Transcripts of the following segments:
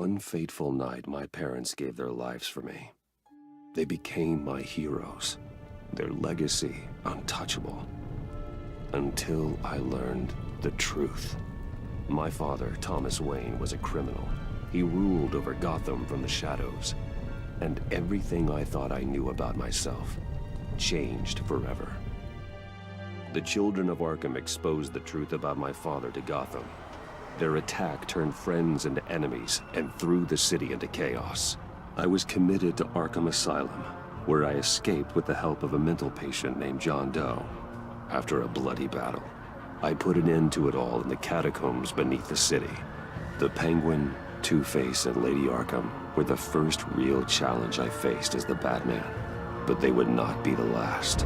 one fateful night, my parents gave their lives for me. They became my heroes, their legacy untouchable. Until I learned the truth. My father, Thomas Wayne, was a criminal. He ruled over Gotham from the shadows. And everything I thought I knew about myself changed forever. The children of Arkham exposed the truth about my father to Gotham. Their attack turned friends into enemies and threw the city into chaos. I was committed to Arkham Asylum, where I escaped with the help of a mental patient named John Doe. After a bloody battle, I put an end to it all in the catacombs beneath the city. The Penguin, Two-Face, and Lady Arkham were the first real challenge I faced as the Batman, but they would not be the last.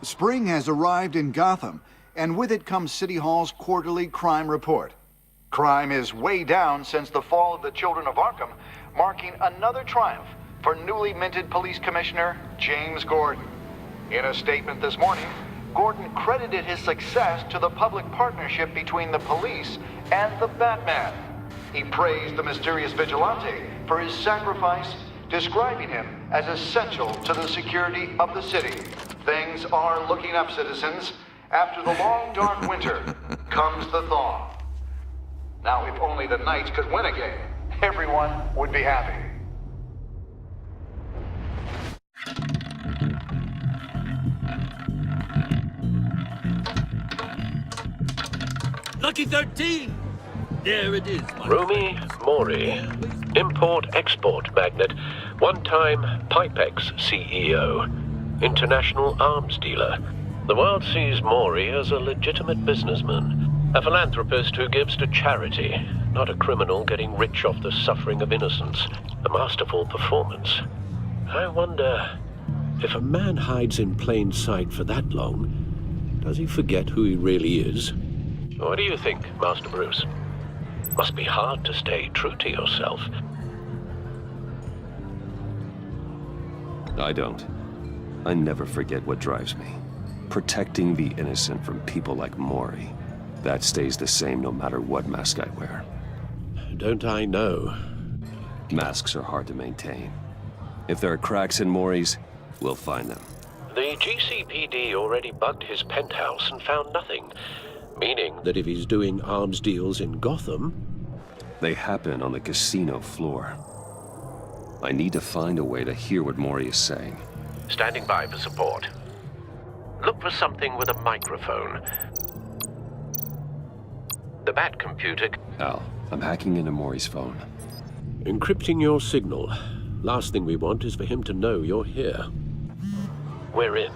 Spring has arrived in Gotham, and with it comes City Hall's quarterly crime report. Crime is way down since the fall of the Children of Arkham, marking another triumph for newly minted Police Commissioner James Gordon. In a statement this morning, Gordon credited his success to the public partnership between the police and the Batman. He praised the mysterious vigilante for his sacrifice, describing him as essential to the security of the city. Things are looking up, citizens. After the long, dark winter comes the thaw. Now, if only the Knights could win a game, everyone would be happy. Lucky 13! There it is, my Rumi Mori, import-export magnate, one-time Pipex CEO, international arms dealer. The world sees Mori as a legitimate businessman, a philanthropist who gives to charity, not a criminal getting rich off the suffering of innocence. A masterful performance. I wonder, if a man hides in plain sight for that long, does he forget who he really is? What do you think, Master Bruce? Must be hard to stay true to yourself. I don't. I never forget what drives me. Protecting the innocent from people like Mori. That stays the same no matter what mask I wear. Don't I know? Masks are hard to maintain. If there are cracks in Mori's, we'll find them. The GCPD already bugged his penthouse and found nothing. Meaning that if he's doing arms deals in Gotham... They happen on the casino floor. I need to find a way to hear what Mori is saying. Standing by for support. Look for something with a microphone. The Bat computer... Al, I'm hacking into Mori's phone. Encrypting your signal. Last thing we want is for him to know you're here. We're in.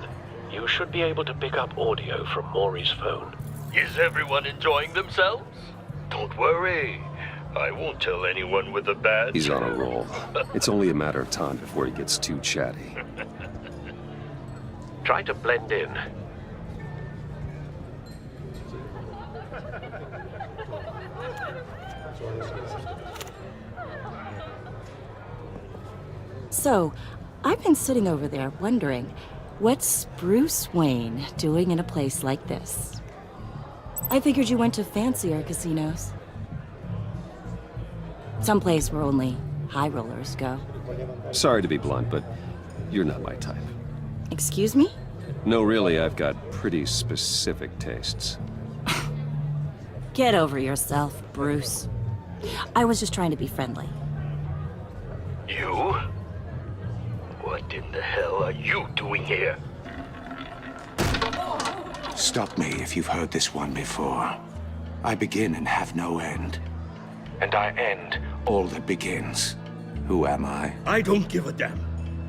You should be able to pick up audio from Mori's phone. Is everyone enjoying themselves? Don't worry. I won't tell anyone with a badge. He's on a roll. It's only a matter of time before he gets too chatty. Try to blend in. So, I've been sitting over there wondering, what's Bruce Wayne doing in a place like this? I figured you went to fancier casinos. Someplace where only high rollers go. Sorry to be blunt, but you're not my type. Excuse me? No, really, I've got pretty specific tastes. Get over yourself, Bruce. I was just trying to be friendly. You? What in the hell are you doing here? Stop me if you've heard this one before. I begin and have no end. And I end all that begins. Who am I? I don't give a damn.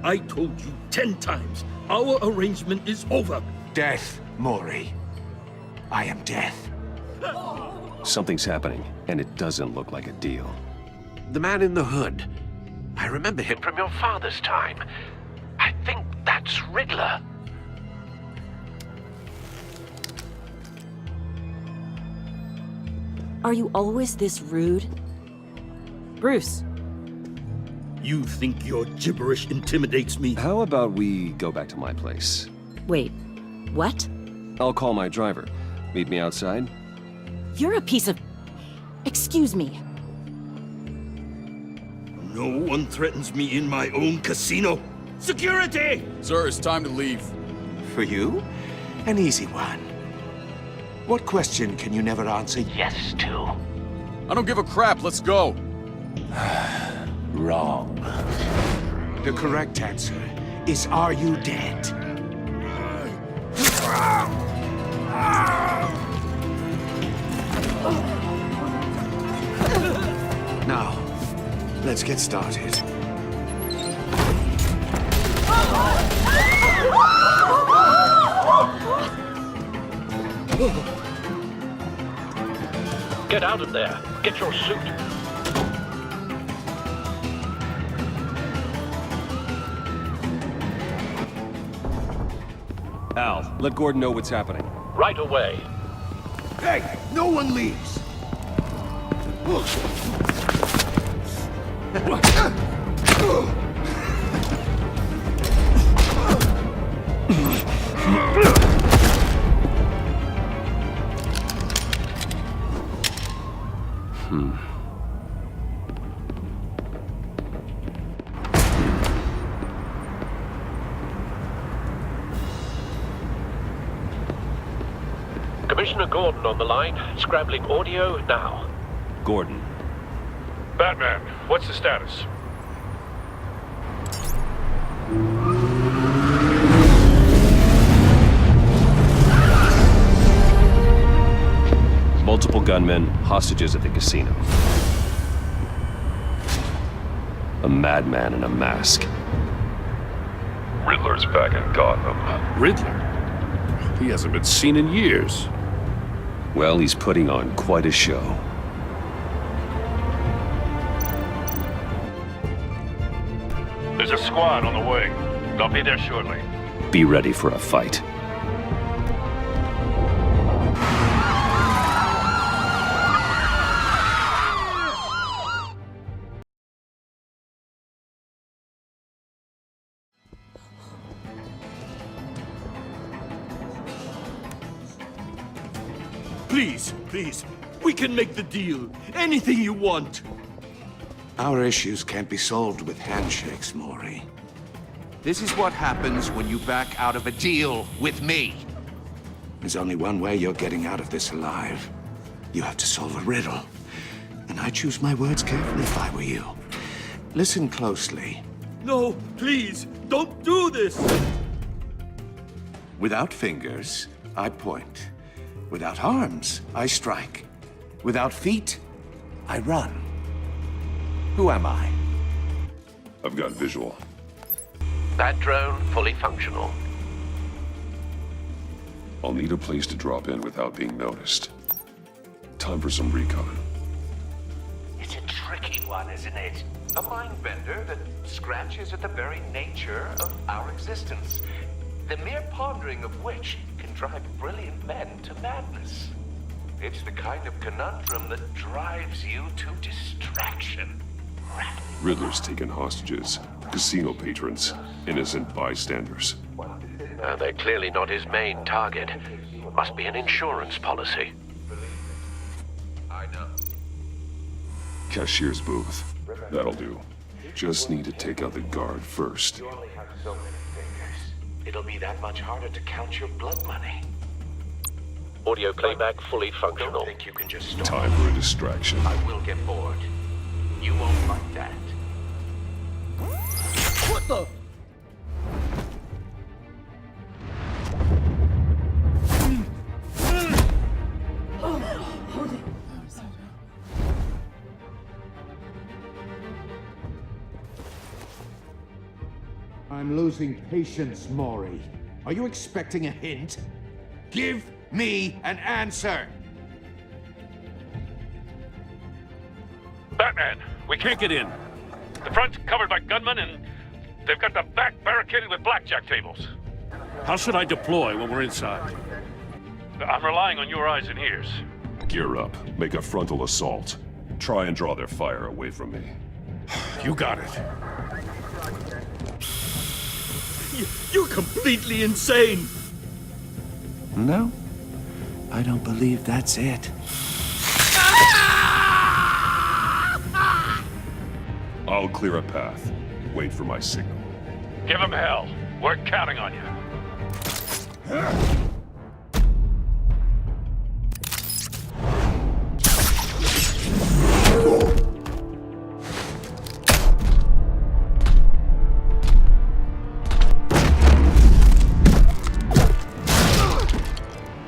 I told you 10 times. Our arrangement is over. Death, Mori. I am death. Something's happening, and it doesn't look like a deal. The man in the hood. I remember him from your father's time. I think that's Riddler. Are you always this rude? Bruce. You think your gibberish intimidates me? How about we go back to my place? Wait, what? I'll call my driver. Meet me outside. You're a piece of... Excuse me. No one threatens me in my own casino. Security! Sir, it's time to leave. For you? An easy one. What question can you never answer yes to? I don't give a crap, let's go. Wrong. The correct answer is, are you dead? Now, let's get started. Get out of there. Get your suit. Al, let Gordon know what's happening. Right away. Hey, no one leaves! Commissioner Gordon on the line. Scrambling audio now. Gordon. Batman, what's the status? Multiple gunmen, hostages at the casino. A madman in a mask. Riddler's back in Gotham. Riddler? He hasn't been seen in years. Well, he's putting on quite a show. There's a squad on the way. They'll be there shortly. Be ready for a fight. Please, please, we can make the deal. Anything you want. Our issues can't be solved with handshakes, Maury. This is what happens when you back out of a deal with me. There's only one way you're getting out of this alive. You have to solve a riddle. And I choose my words carefully if I were you. Listen closely. No, please, don't do this! Without fingers, I point. Without arms, I strike. Without feet, I run. Who am I? I've got visual. That drone fully functional. I'll need a place to drop in without being noticed. Time for some recon. It's a tricky one, isn't it? A mind bender that scratches at the very nature of our existence. The mere pondering of which can drive brilliant men to madness. It's the kind of conundrum that drives you to distraction. Riddler's taken hostages. Casino patrons. Innocent bystanders. They're clearly not his main target. Must be an insurance policy. I know. Cashier's booth. That'll do. Just need to take out the guard first. You only have so many fingers. It'll be that much harder to count your blood money. Audio playback fully functional. Don't think you can just stop. Time for a distraction. I will get bored. You won't like that. What the? I'm losing patience, Maury. Are you expecting a hint? Give me an answer! Batman, we can't get in. The front's covered by gunmen and they've got the back barricaded with blackjack tables. How should I deploy when we're inside? I'm relying on your eyes and ears. Gear up. Make a frontal assault. Try and draw their fire away from me. You got it. You're completely insane! No, I don't believe that's it. I'll clear a path. Wait for my signal. Give him hell. We're counting on you.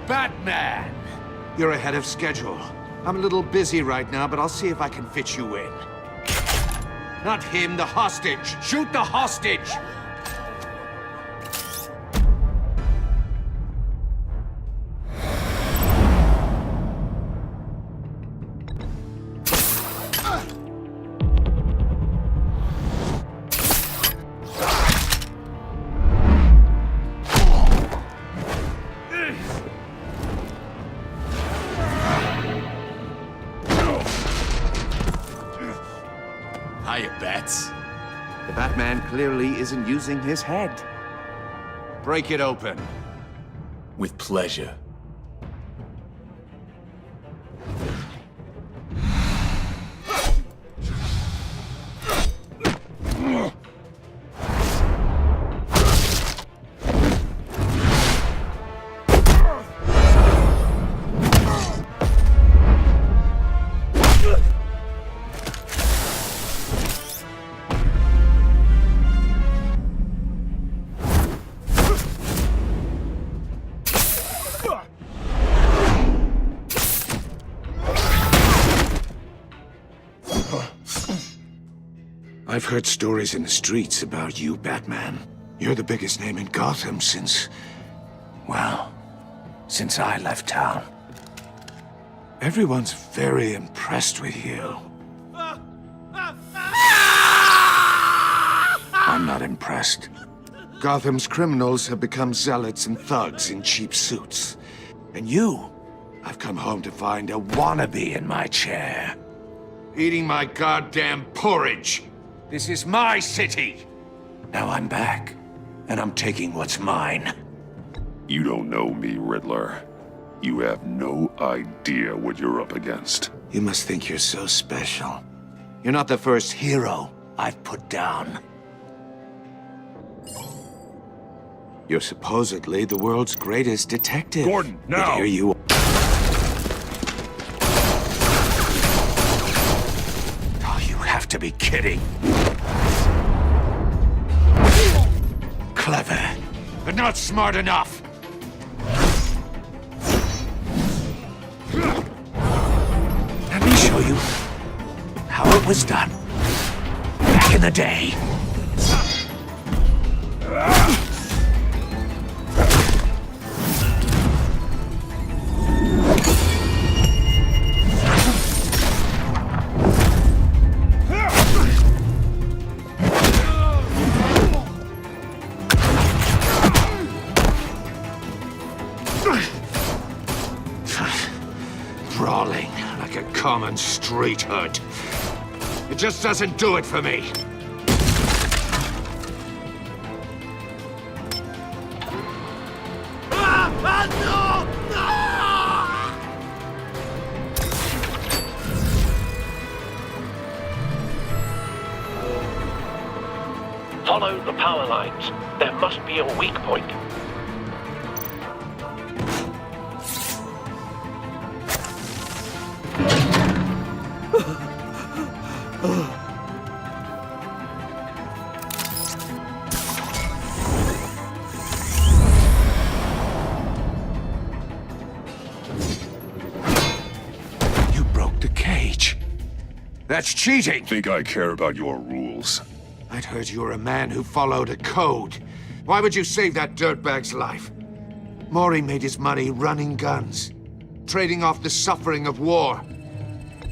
Batman! You're ahead of schedule. I'm a little busy right now, but I'll see if I can fit you in. Not him, the hostage! Shoot the hostage! Hiya, Bats. The Batman clearly isn't using his head. Break it open. With pleasure. I've heard stories in the streets about you, Batman. You're the biggest name in Gotham since... well, since I left town. Everyone's very impressed with you. I'm not impressed. Gotham's criminals have become zealots and thugs in cheap suits. And you, I've come home to find a wannabe in my chair. Eating my goddamn porridge. This is my city. Now I'm back, and I'm taking what's mine. You don't know me, Riddler. You have no idea what you're up against. You must think you're so special. You're not the first hero I've put down. You're supposedly the world's greatest detective. Gordon, now! But here you are. Oh, you have to be kidding. Clever, but not smart enough. Let me show you how it was done back in the day. Brawling like a common street hood. It just doesn't do it for me. Follow the power lines. There must be a weak point. You broke the cage. That's cheating. Think I care about your rules? I'd heard you were a man who followed a code. Why would you save that dirtbag's life? Maury made his money running guns, trading off the suffering of war.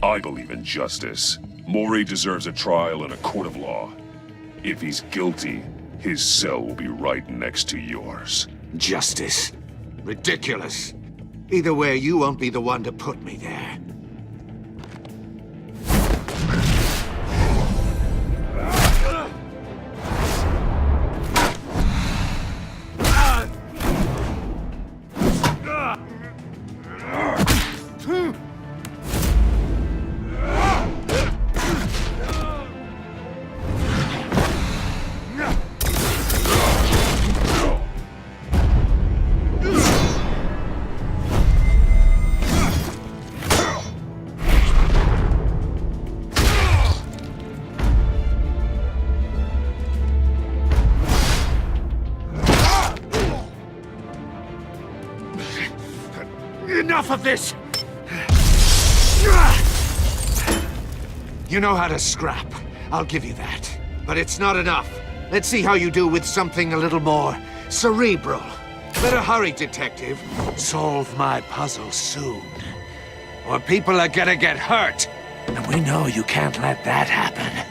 I believe in justice. Maury deserves a trial in a court of law. If he's guilty, his cell will be right next to yours. Justice. Ridiculous. Either way, you won't be the one to put me there. enough of this! You know how to scrap. I'll give you that. But it's not enough. Let's see how you do with something a little more cerebral. Better hurry, detective. Solve my puzzle soon. Or people are gonna get hurt. And we know you can't let that happen.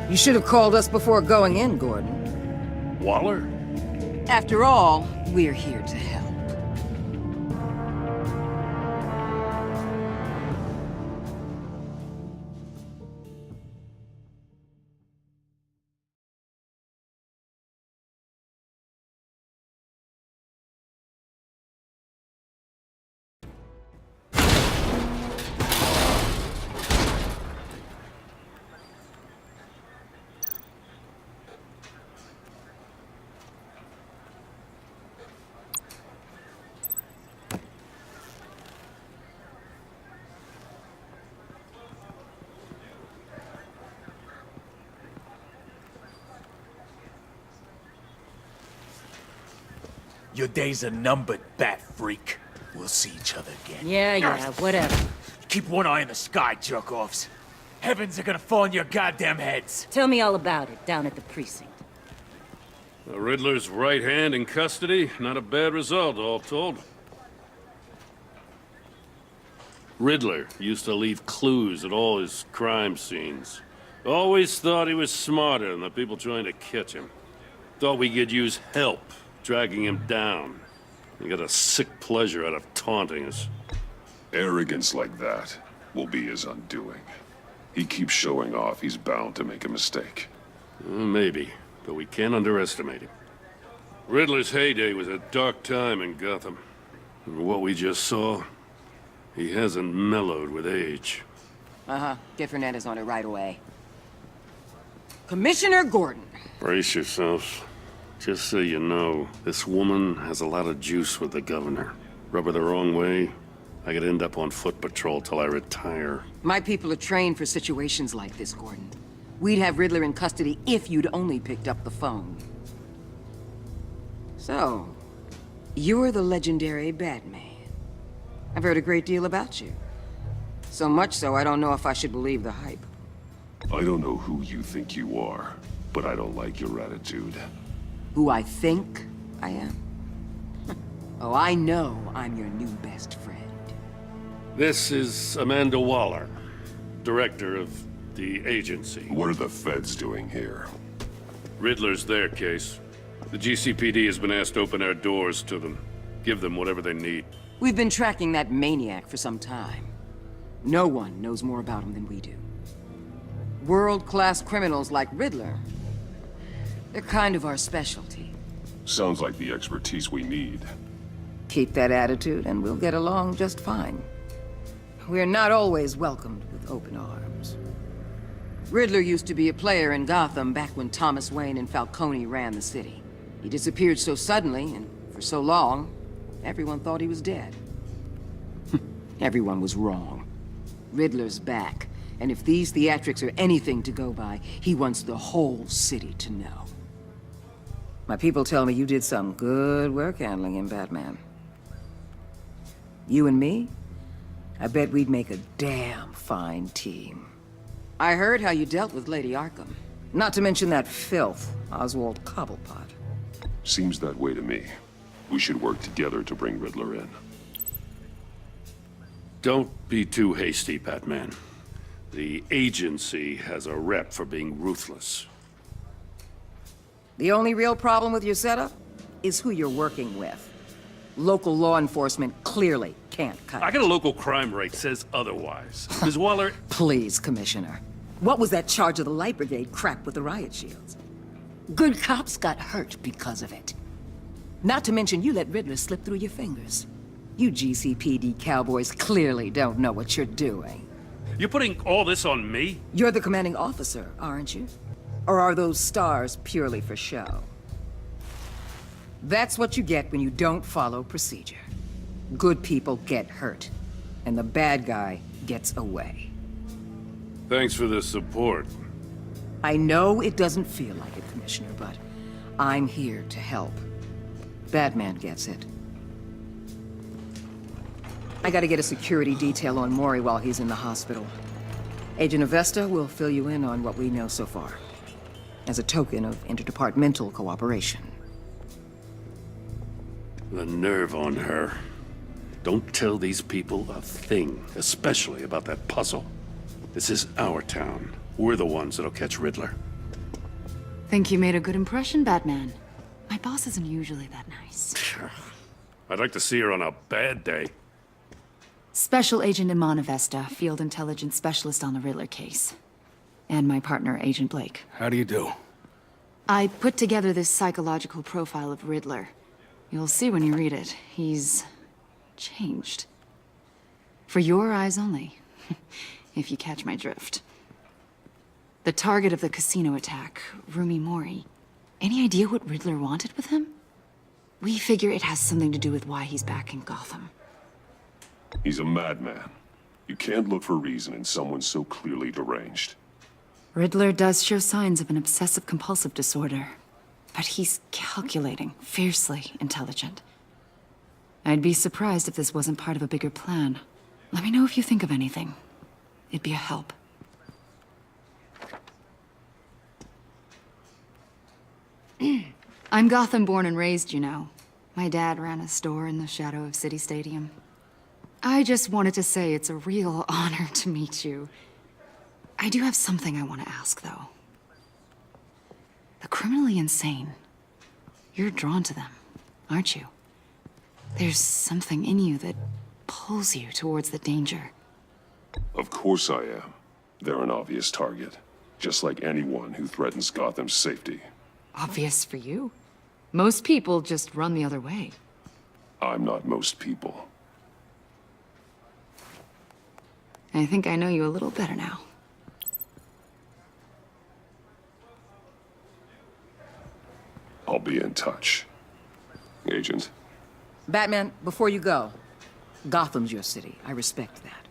You should have called us before going in, Gordon. Waller? After all, we're here to help. Your days are numbered, bat freak. We'll see each other again. Yeah, whatever. Keep one eye in the sky, jerk-offs. Heavens are gonna fall on your goddamn heads. Tell me all about it down at the precinct. The Riddler's right hand in custody. Not a bad result, all told. Riddler used to leave clues at all his crime scenes. Always thought he was smarter than the people trying to catch him. Thought we could use help, dragging him down. He got a sick pleasure out of taunting us. Arrogance like that will be his undoing. He keeps showing off, he's bound to make a mistake. Maybe, but we can't underestimate him. Riddler's heyday was a dark time in Gotham. And what we just saw, he hasn't mellowed with age. Get Fernandez on it right away. Commissioner Gordon. Brace yourselves. Just so you know, this woman has a lot of juice with the governor. Rub her the wrong way, I could end up on foot patrol till I retire. My people are trained for situations like this, Gordon. We'd have Riddler in custody if you'd only picked up the phone. So, you're the legendary Batman. I've heard a great deal about you. So much so, I don't know if I should believe the hype. I don't know who you think you are, but I don't like your attitude. Who I think I am? Oh, I know I'm your new best friend. This is Amanda Waller, director of the agency. What are the feds doing here? Riddler's their case. The GCPD has been asked to open our doors to them. Give them whatever they need. We've been tracking that maniac for some time. No one knows more about him than we do. World-class criminals like Riddler, they're kind of our specialty. Sounds like the expertise we need. Keep that attitude and we'll get along just fine. We're not always welcomed with open arms. Riddler used to be a player in Gotham back when Thomas Wayne and Falcone ran the city. He disappeared so suddenly and for so long, everyone thought he was dead. Everyone was wrong. Riddler's back, and if these theatrics are anything to go by, he wants the whole city to know. My people tell me you did some good work handling him, Batman. You and me? I bet we'd make a damn fine team. I heard how you dealt with Lady Arkham. Not to mention that filth, Oswald Cobblepot. Seems that way to me. We should work together to bring Riddler in. Don't be too hasty, Batman. The agency has a rep for being ruthless. The only real problem with your setup is who you're working with. Local law enforcement clearly can't cut I it. got a local crime rate says otherwise. Ms. Waller, Please, Commissioner. What was that charge of the Light Brigade crap with the riot shields? Good cops got hurt because of it. Not to mention you let Riddler slip through your fingers. You GCPD cowboys clearly don't know what you're doing. you're putting all this on me? You're the commanding officer, aren't you? Or are those stars purely for show? That's what you get when you don't follow procedure. Good people get hurt, and the bad guy gets away. Thanks for the support. I know it doesn't feel like it, Commissioner, but I'm here to help. Batman gets it. I gotta get a security detail on Maury while he's in the hospital. Agent Avesta will fill you in on what we know so far, as a token of interdepartmental cooperation. The nerve on her. Don't tell these people a thing, especially about that puzzle. This is our town. We're the ones that'll catch Riddler. Think you made a good impression, Batman? My boss isn't usually that nice. I'd like to see her on a bad day. Special Agent Iman Avesta, Field Intelligence Specialist on the Riddler case. And my partner, Agent Blake. How do you do? I put together this psychological profile of Riddler. You'll see when you read it. He's changed. For your eyes only, if you catch my drift. The target of the casino attack, Rumi Mori. Any idea what Riddler wanted with him? We figure it has something to do with why he's back in Gotham. He's a madman. You can't look for reason in someone so clearly deranged. Riddler does show signs of an obsessive-compulsive disorder. But he's calculating, fiercely intelligent. I'd be surprised if this wasn't part of a bigger plan. Let me know if you think of anything. It'd be a help. I'm Gotham born and raised, you know. My dad ran a store in the shadow of City Stadium. I just wanted to say it's a real honor to meet you. I do have something I want to ask, though. The criminally insane. You're drawn to them, aren't you? There's something in you that pulls you towards the danger. Of course I am. They're an obvious target, just like anyone who threatens Gotham's safety. Obvious for you. Most people just run the other way. I'm not most people. I think I know you a little better now. I'll be in touch. Agent. Batman, before you go, Gotham's your city. I respect that.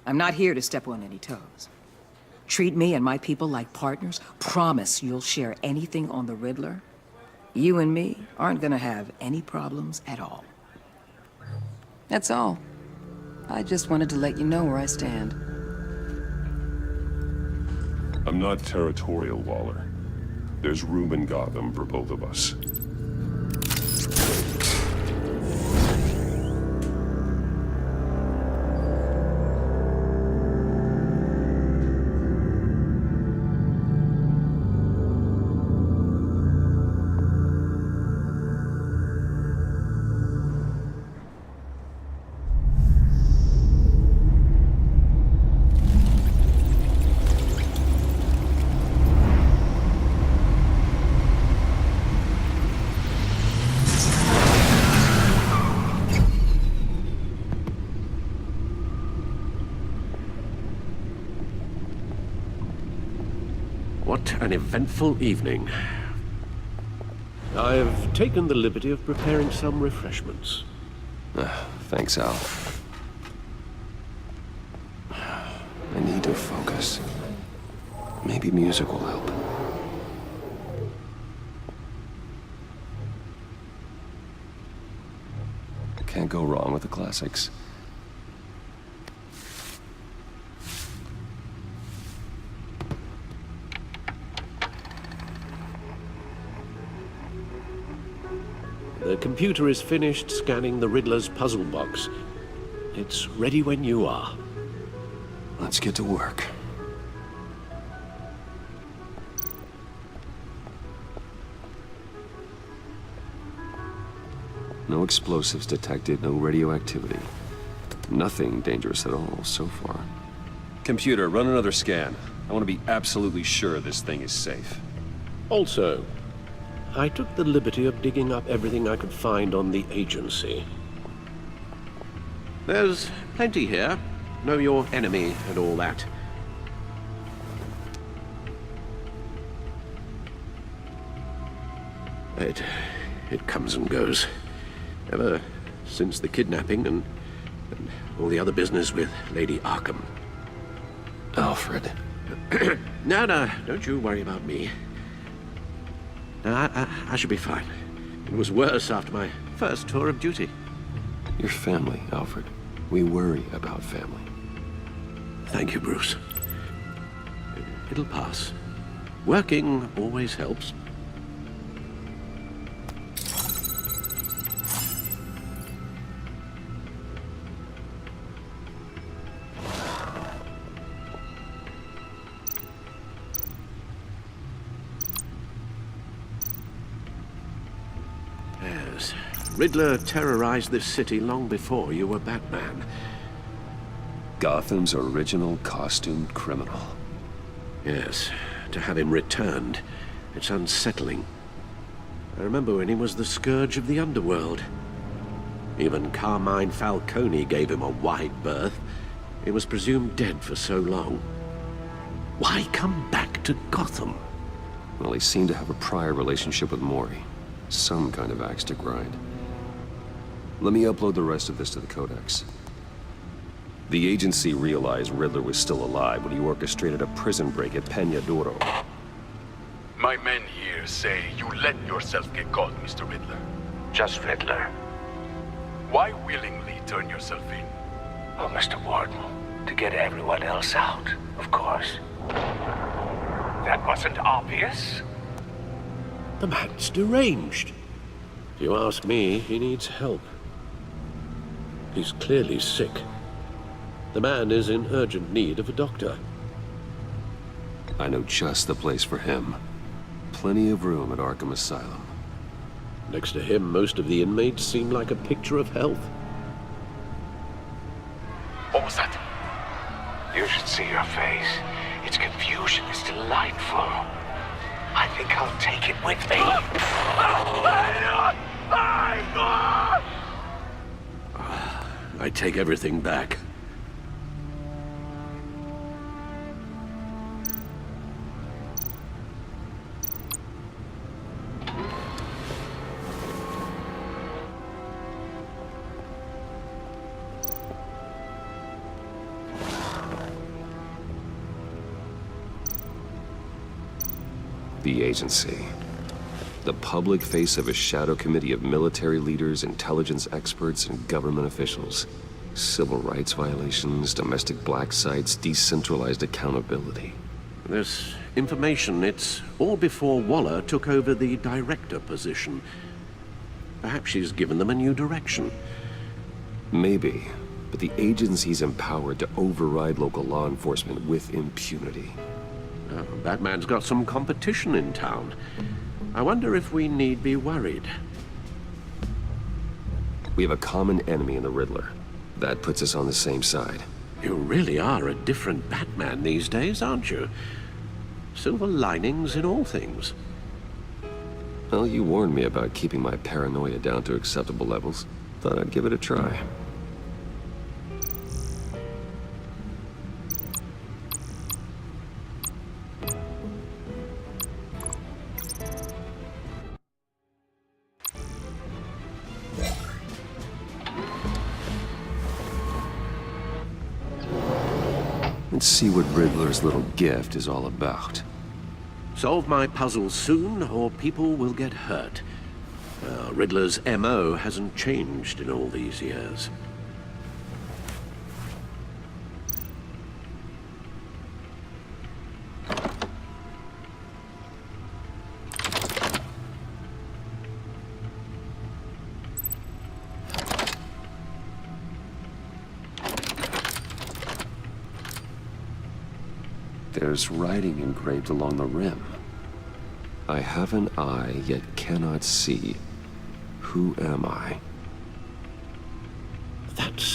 I'm not here to step on any toes. Treat me and my people like partners. Promise you'll share anything on the Riddler. You and me aren't gonna have any problems at all. That's all. I just wanted to let you know where I stand. I'm not territorial, Waller. There's room in Gotham for both of us. What an eventful evening. I've taken the liberty of preparing some refreshments. Thanks, Al. I need to focus. Maybe music will help. Can't go wrong with the classics. The computer is finished scanning the Riddler's puzzle box. It's ready when you are. Let's get to work. No explosives detected, no radioactivity. Nothing dangerous at all so far. Computer, run another scan. I want to be absolutely sure this thing is safe. Also, I took the liberty of digging up everything I could find on the agency. There's plenty here. Know your enemy and all that. It comes and goes. Ever since the kidnapping and all the other business with Lady Arkham. Alfred. No, don't you worry about me. No, I should be fine. It was worse after my first tour of duty. Your family, Alfred. We worry about family. Thank you, Bruce. It'll pass. Working always helps. Yes. Riddler terrorized this city long before you were Batman. Gotham's original costumed criminal. Yes, to have him returned, it's unsettling. I remember when he was the scourge of the underworld. Even Carmine Falcone gave him a wide berth. He was presumed dead for so long. Why come back to Gotham? Well, he seemed to have a prior relationship with Mori. Some kind of axe to grind. Let me upload the rest of this to the Codex. The agency realized Riddler was still alive when he orchestrated a prison break at Peña Duro. My men here say you let yourself get caught, Mr. Riddler. Just Riddler. Why willingly turn yourself in? Oh, Mr. Warden, to get everyone else out, of course. That wasn't obvious. The man's deranged. If you ask me, he needs help. He's clearly sick. The man is in urgent need of a doctor. I know just the place for him. Plenty of room at Arkham Asylum. Next to him, most of the inmates seem like a picture of health. What was that? You should see your face. Its confusion is delightful. I think I'll take it with me. I take everything back. The agency. The public face of a shadow committee of military leaders, intelligence experts, and government officials. Civil rights violations, domestic black sites, decentralized accountability. This information, it's all before Waller took over the director position. Perhaps she's given them a new direction. Maybe, but the agency's empowered to override local law enforcement with impunity. Oh, Batman's got some competition in town. I wonder if we need be worried. We have a common enemy in the Riddler. That puts us on the same side. You really are a different Batman these days, aren't you? Silver linings in all things. Well, you warned me about keeping my paranoia down to acceptable levels. Thought I'd give it a try. Let's see what Riddler's little gift is all about. Solve my puzzle soon, or people will get hurt. Riddler's MO hasn't changed in all these years. There's writing engraved along the rim. I have an eye, yet cannot see. Who am I?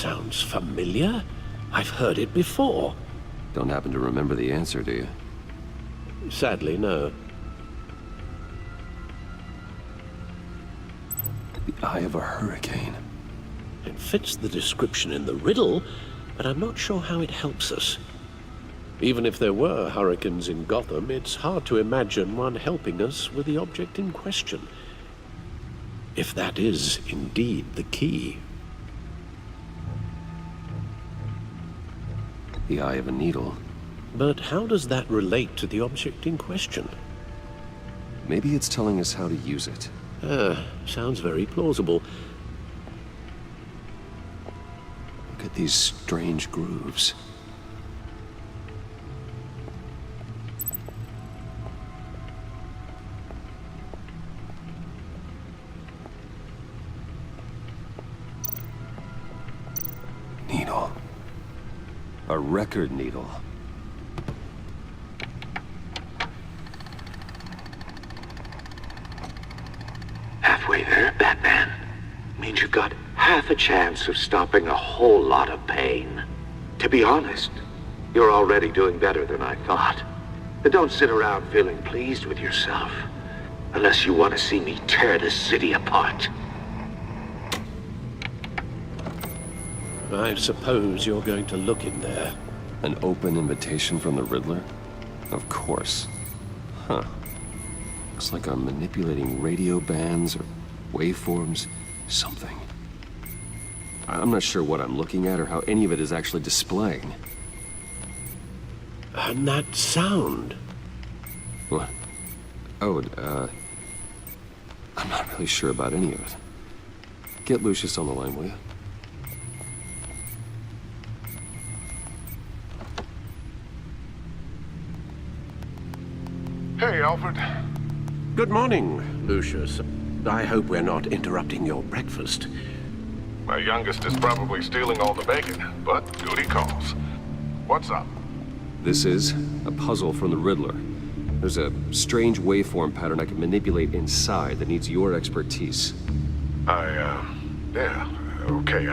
sounds familiar. I've heard it before. Don't happen to remember the answer, do you? Sadly, no. The eye of a hurricane. It fits the description in the riddle, but I'm not sure how it helps us. Even if there were hurricanes in Gotham, it's hard to imagine one helping us with the object in question. If that is indeed the key. The eye of a needle. But how does that relate to the object in question? Maybe it's telling us how to use it. Sounds very plausible. Look at these strange grooves. Needle. A record needle. Halfway there, Batman. Means you've got half a chance of stopping a whole lot of pain. To be honest, you're already doing better than I thought. But don't sit around feeling pleased with yourself. Unless you want to see me tear this city apart. I suppose you're going to look in there. An open invitation from the Riddler? Of course. Huh. Looks like I'm manipulating radio bands or waveforms, something. I'm not sure what I'm looking at or how any of it is actually displaying. And that sound? What? Oh, I'm not really sure about any of it. Get Lucius on the line, will you? Hey, Alfred. Good morning, Lucius. I hope we're not interrupting your breakfast. My youngest is probably stealing all the bacon, but duty calls. What's up? This is a puzzle from the Riddler. There's a strange waveform pattern I can manipulate inside that needs your expertise. Yeah, okay.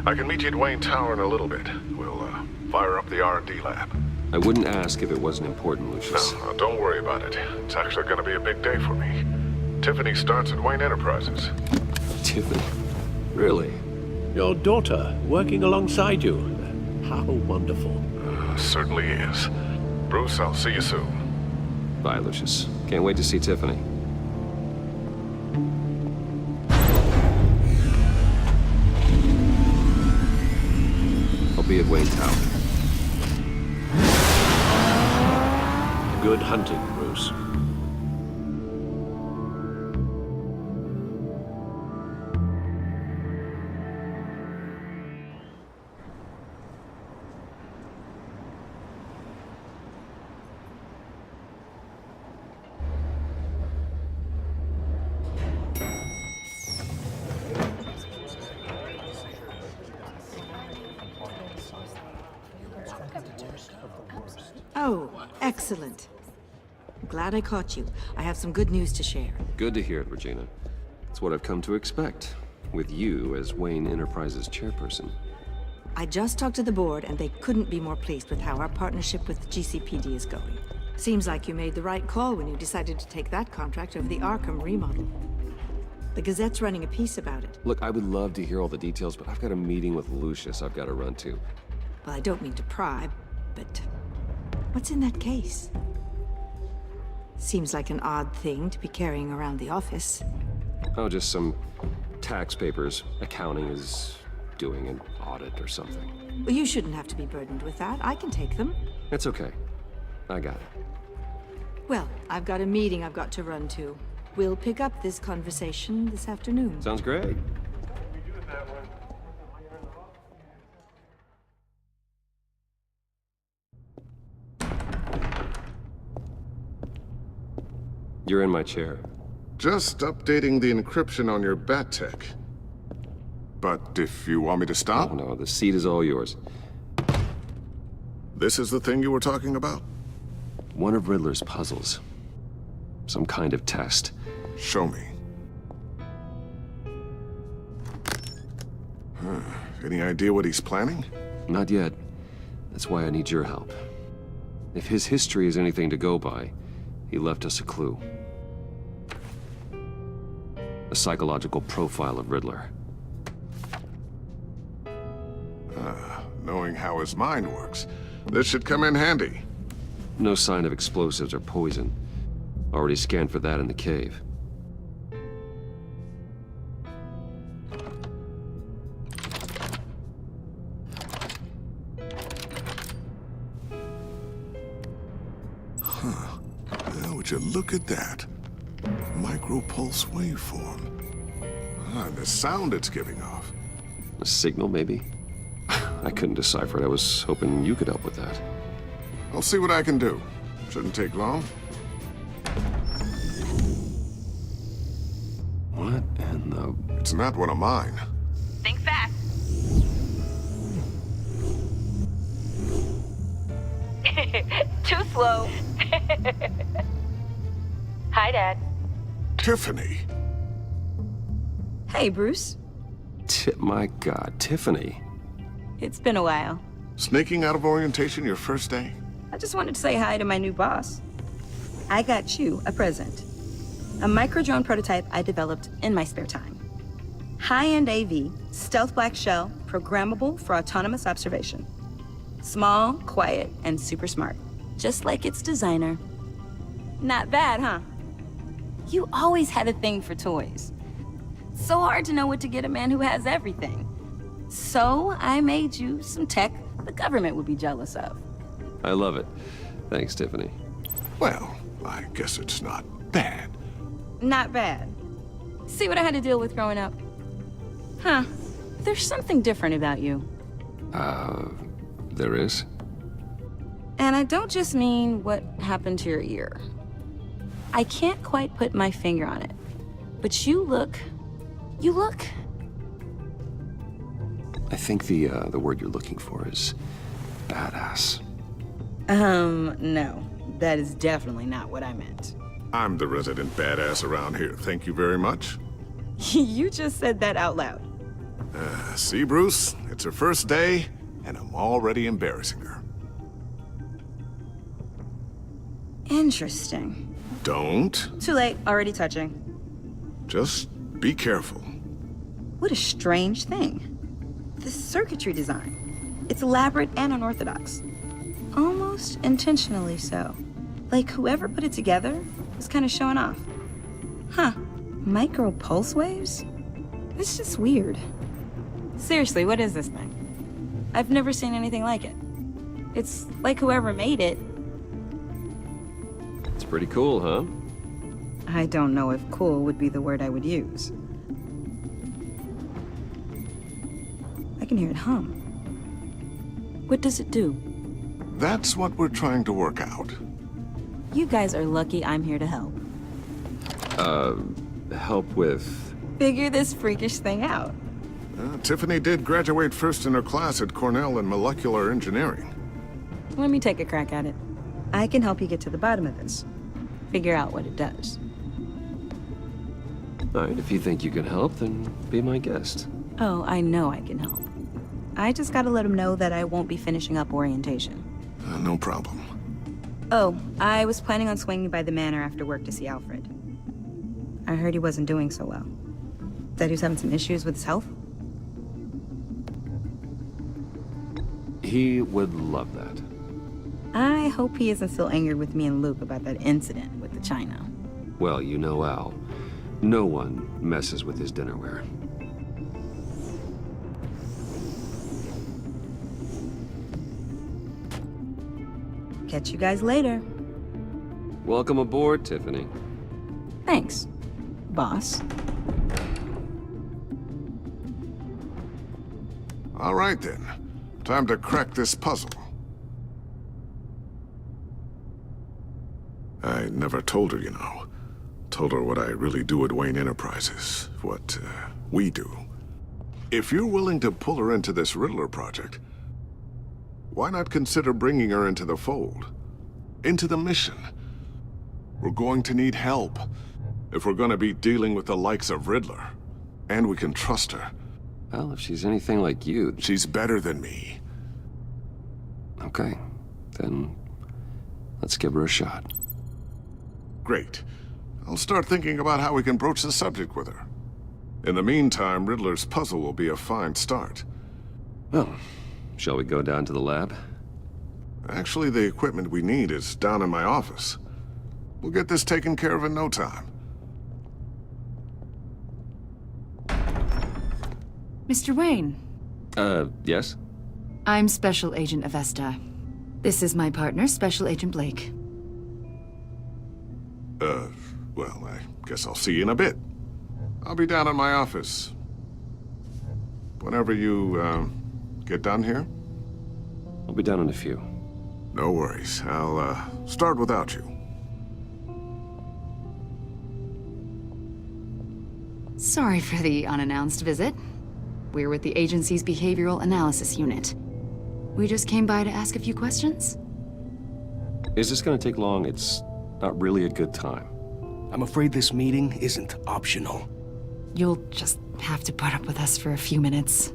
I can meet you at Wayne Tower in a little bit. We'll, fire up the R&D lab. I wouldn't ask if it wasn't important, Lucius. No, don't worry about it. It's actually gonna be a big day for me. Tiffany starts at Wayne Enterprises. Tiffany? Really? Your daughter, working alongside you. How wonderful. Certainly is. Bruce, I'll see you soon. Bye, Lucius. Can't wait to see Tiffany. I'll be at Wayne Tower. Good hunting, Bruce. Oh, excellent. Glad I caught you. I have some good news to share. Good to hear it, Regina. It's what I've come to expect, with you as Wayne Enterprises chairperson. I just talked to the board, and they couldn't be more pleased with how our partnership with GCPD is going. Seems like you made the right call when you decided to take that contract over the Arkham remodel. The Gazette's running a piece about it. Look, I would love to hear all the details, but I've got a meeting with Lucius I've got to run to. Well, I don't mean to pry, but what's in that case? Seems like an odd thing to be carrying around the office. Oh, just some tax papers. Accounting is doing an audit or something. Well, you shouldn't have to be burdened with that. I can take them. It's okay. I got it. Well, I've got a meeting I've got to run to. We'll pick up this conversation this afternoon. Sounds great. You're in my chair. Just updating the encryption on your bat tech. But if you want me to stop? Oh, no, the seat is all yours. This is the thing you were talking about? One of Riddler's puzzles. Some kind of test. Show me. Any idea what he's planning? Not yet. That's why I need your help. If his history is anything to go by, he left us a clue. A psychological profile of Riddler. Knowing how his mind works, this should come in handy. No sign of explosives or poison. Already scanned for that in the cave. Now, would you look at that? Micro-pulse waveform. And the sound it's giving off. A signal, maybe? I couldn't decipher it. I was hoping you could help with that. I'll see what I can do. Shouldn't take long. What in the... It's not one of mine. Think fast. Too slow. Hi, Dad. Tiffany. Hey, Bruce. My God, Tiffany. It's been a while. Sneaking out of orientation your first day? I just wanted to say hi to my new boss. I got you a present. A micro-drone prototype I developed in my spare time. High-end AV, stealth black shell, programmable for autonomous observation. Small, quiet, and super smart. Just like its designer. Not bad, huh? You always had a thing for toys. So hard to know what to get a man who has everything. So I made you some tech the government would be jealous of. I love it. Thanks, Tiffany. Well, I guess it's not bad. Not bad. See what I had to deal with growing up? Huh. There's something different about you. There is? And I don't just mean what happened to your ear. I can't quite put my finger on it. But you look... I think the word you're looking for is badass. No. That is definitely not what I meant. I'm the resident badass around here. Thank you very much. You just said that out loud. See, Bruce? It's her first day, and I'm already embarrassing her. Interesting. Don't. Too late. Already touching. Just be careful. What a strange thing. The circuitry design. It's elaborate and unorthodox. Almost intentionally so. Like whoever put it together was kind of showing off. Huh. Micro pulse waves? It's just weird. Seriously, what is this thing? I've never seen anything like it. It's like whoever made it. It's pretty cool, huh? I don't know if cool would be the word I would use. I can hear it hum. What does it do? That's what we're trying to work out. You guys are lucky I'm here to help. Help with... Figure this freakish thing out. Tiffany did graduate first in her class at Cornell in molecular engineering. Let me take a crack at it. I can help you get to the bottom of this. Figure out what it does. All right, if you think you can help, then be my guest. Oh, I know I can help. I just gotta let him know that I won't be finishing up orientation. No problem. Oh, I was planning on swinging by the manor after work to see Alfred. I heard he wasn't doing so well. That he was having some issues with his health? He would love that. I hope he isn't still angered with me and Luke about that incident with the china. Well, you know Al. No one messes with his dinnerware. Catch you guys later. Welcome aboard, Tiffany. Thanks, boss. All right, then. Time to crack this puzzle. I never told her, you know. Told her what I really do at Wayne Enterprises. What, we do. If you're willing to pull her into this Riddler project, why not consider bringing her into the fold? Into the mission? We're going to need help if we're going to be dealing with the likes of Riddler. And we can trust her. Well, if she's anything like you... She's better than me. Okay, then let's give her a shot. Great. I'll start thinking about how we can broach the subject with her. In the meantime, Riddler's puzzle will be a fine start. Well, shall we go down to the lab? Actually, the equipment we need is down in my office. We'll get this taken care of in no time. Mr. Wayne. Yes? I'm Special Agent Avesta. This is my partner, Special Agent Blake. Well, I guess I'll see you in a bit. I'll be down in my office. Whenever you, get done here? I'll be down in a few. No worries. I'll, start without you. Sorry for the unannounced visit. We're with the agency's behavioral analysis unit. We just came by to ask a few questions. Is this gonna take long? It's not really a good time. I'm afraid this meeting isn't optional. You'll just have to put up with us for a few minutes.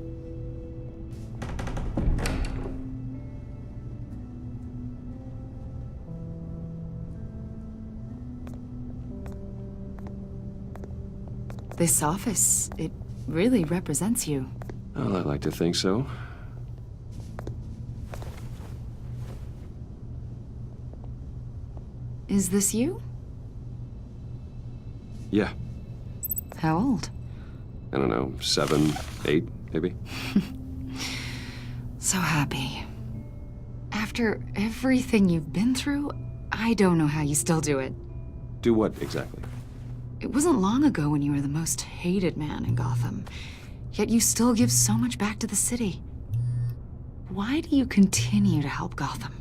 This office, it really represents you. Well, I like to think so. Is this you? Yeah. How old? I don't know, 7, 8, maybe? So happy. After everything you've been through, I don't know how you still do it. Do what, exactly? It wasn't long ago when you were the most hated man in Gotham, yet you still give so much back to the city. Why do you continue to help Gotham?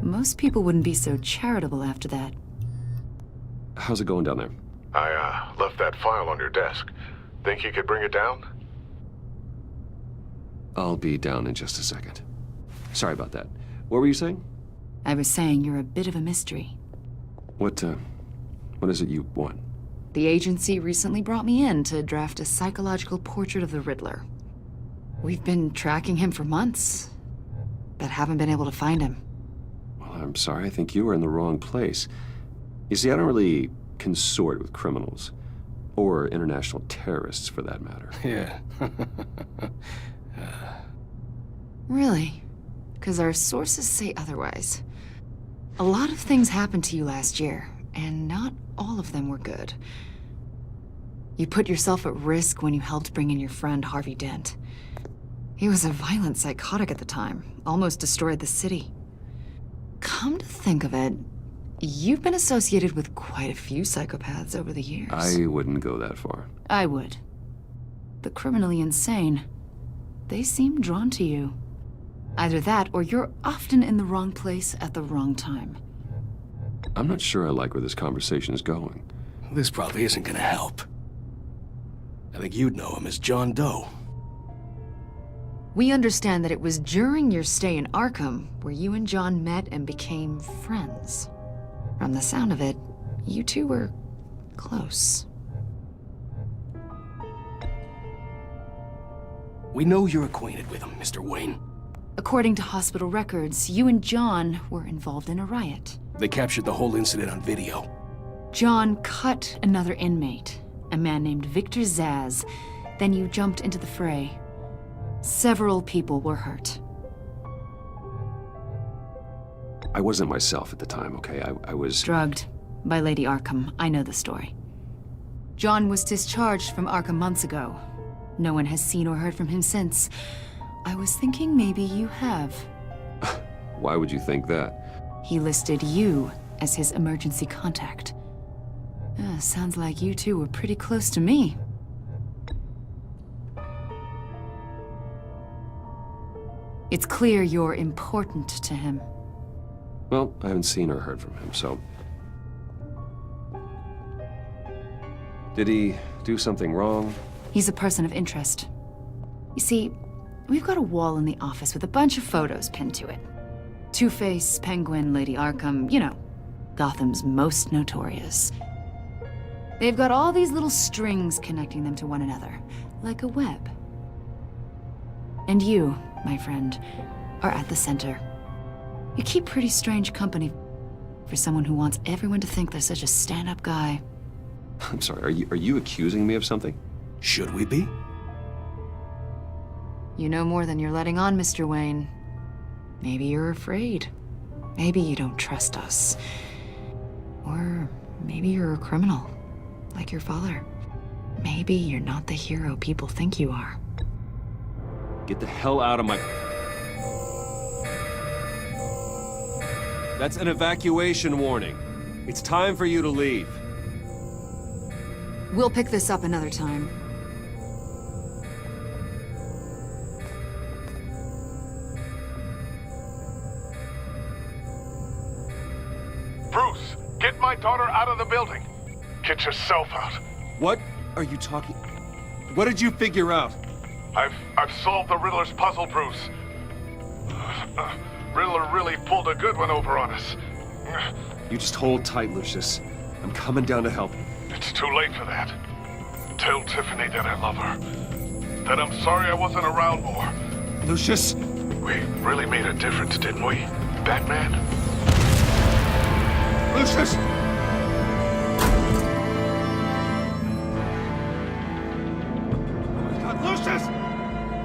Most people wouldn't be so charitable after that. How's it going down there? I, left that file on your desk. Think you could bring it down? I'll be down in just a second. Sorry about that. What were you saying? I was saying you're a bit of a mystery. What is it you want? The agency recently brought me in to draft a psychological portrait of the Riddler. We've been tracking him for months, but haven't been able to find him. Well, I'm sorry, I think you were in the wrong place. You see, I don't really consort with criminals. Or international terrorists, for that matter. Yeah. Really? Because our sources say otherwise. A lot of things happened to you last year, and not all of them were good. You put yourself at risk when you helped bring in your friend Harvey Dent. He was a violent psychotic at the time, almost destroyed the city. Come to think of it, you've been associated with quite a few psychopaths over the years. I wouldn't go that far. I would. The criminally insane, they seem drawn to you. Either that, or you're often in the wrong place at the wrong time. I'm not sure I like where this conversation is going. This probably isn't gonna help. I think you'd know him as John Doe. We understand that it was during your stay in Arkham where you and John met and became friends. From the sound of it, you two were close. We know you're acquainted with him, Mr. Wayne. According to hospital records, you and John were involved in a riot. They captured the whole incident on video. John cut another inmate, a man named Victor Zaz. Then you jumped into the fray. Several people were hurt. I wasn't myself at the time, okay? I was... Drugged by Lady Arkham. I know the story. John was discharged from Arkham months ago. No one has seen or heard from him since. I was thinking maybe you have. Why would you think that? He listed you as his emergency contact. Sounds like you two were pretty close to me. It's clear you're important to him. Well, I haven't seen or heard from him, so... Did he do something wrong? He's a person of interest. You see, we've got a wall in the office with a bunch of photos pinned to it. Two-Face, Penguin, Lady Arkham, you know, Gotham's most notorious. They've got all these little strings connecting them to one another. like a web. And you, my friend, are at the center. You keep pretty strange company for someone who wants everyone to think they're such a stand-up guy. I'm sorry, are you accusing me of something? Should we be? You know more than you're letting on, Mr. Wayne. Maybe you're afraid. Maybe you don't trust us. Or maybe you're a criminal, like your father. Maybe you're not the hero people think you are. Get the hell out of my... That's an evacuation warning. It's time for you to leave. We'll pick this up another time. Bruce, get my daughter out of the building. Get yourself out. What are you talking... What did you figure out? I've solved the Riddler's puzzle, Bruce. Riddler really pulled a good one over on us. You just hold tight, Lucius. I'm coming down to help. It's too late for that. Tell Tiffany that I love her. That I'm sorry I wasn't around more. Lucius! We really made a difference, didn't we, Batman? Lucius! Oh my God, Lucius!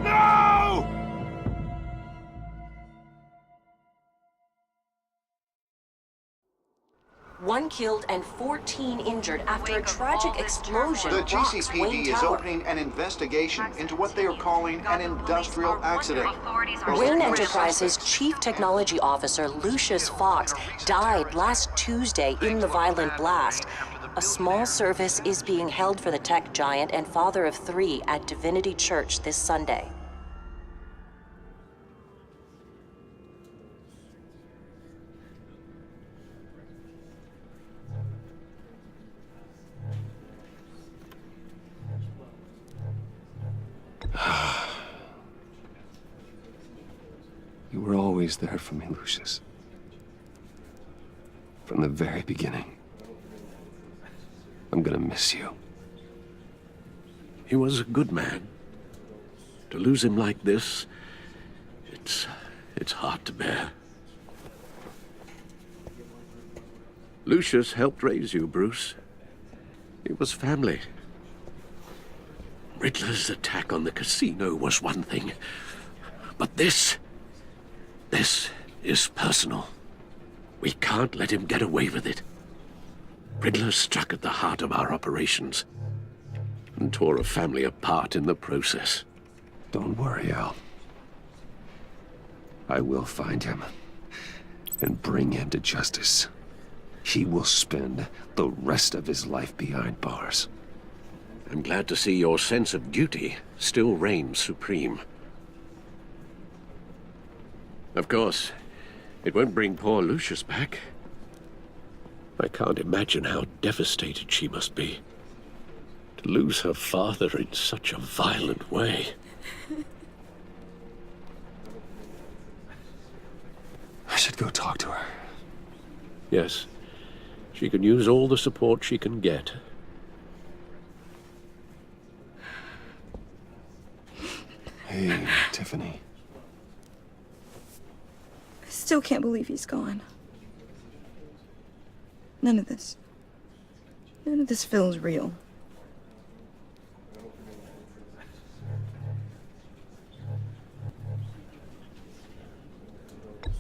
No! One killed and 14 injured after a tragic explosion. The rocks Wayne GCPD is Tower. opening an investigation into what they are calling an industrial accident. Wayne Enterprises' chief technology officer, Lucius Fox, died last Tuesday in the violent blast. A small service is being held for the tech giant and father of 3 at Divinity Church this Sunday. You were always there for me, Lucius. From the very beginning. I'm gonna miss you. He was a good man. To lose him like this, it's hard to bear. Lucius helped raise you, Bruce. It was family. Riddler's attack on the casino was one thing, but this is personal. We can't let him get away with it. Riddler struck at the heart of our operations and tore a family apart in the process. Don't worry, Al. I will find him and bring him to justice. He will spend the rest of his life behind bars. I'm glad to see your sense of duty still reigns supreme. Of course, it won't bring poor Lucius back. I can't imagine how devastated she must be. To lose her father in such a violent way. I should go talk to her. Yes, she can use all the support she can get. Hey, Tiffany. I still can't believe he's gone. None of this feels real.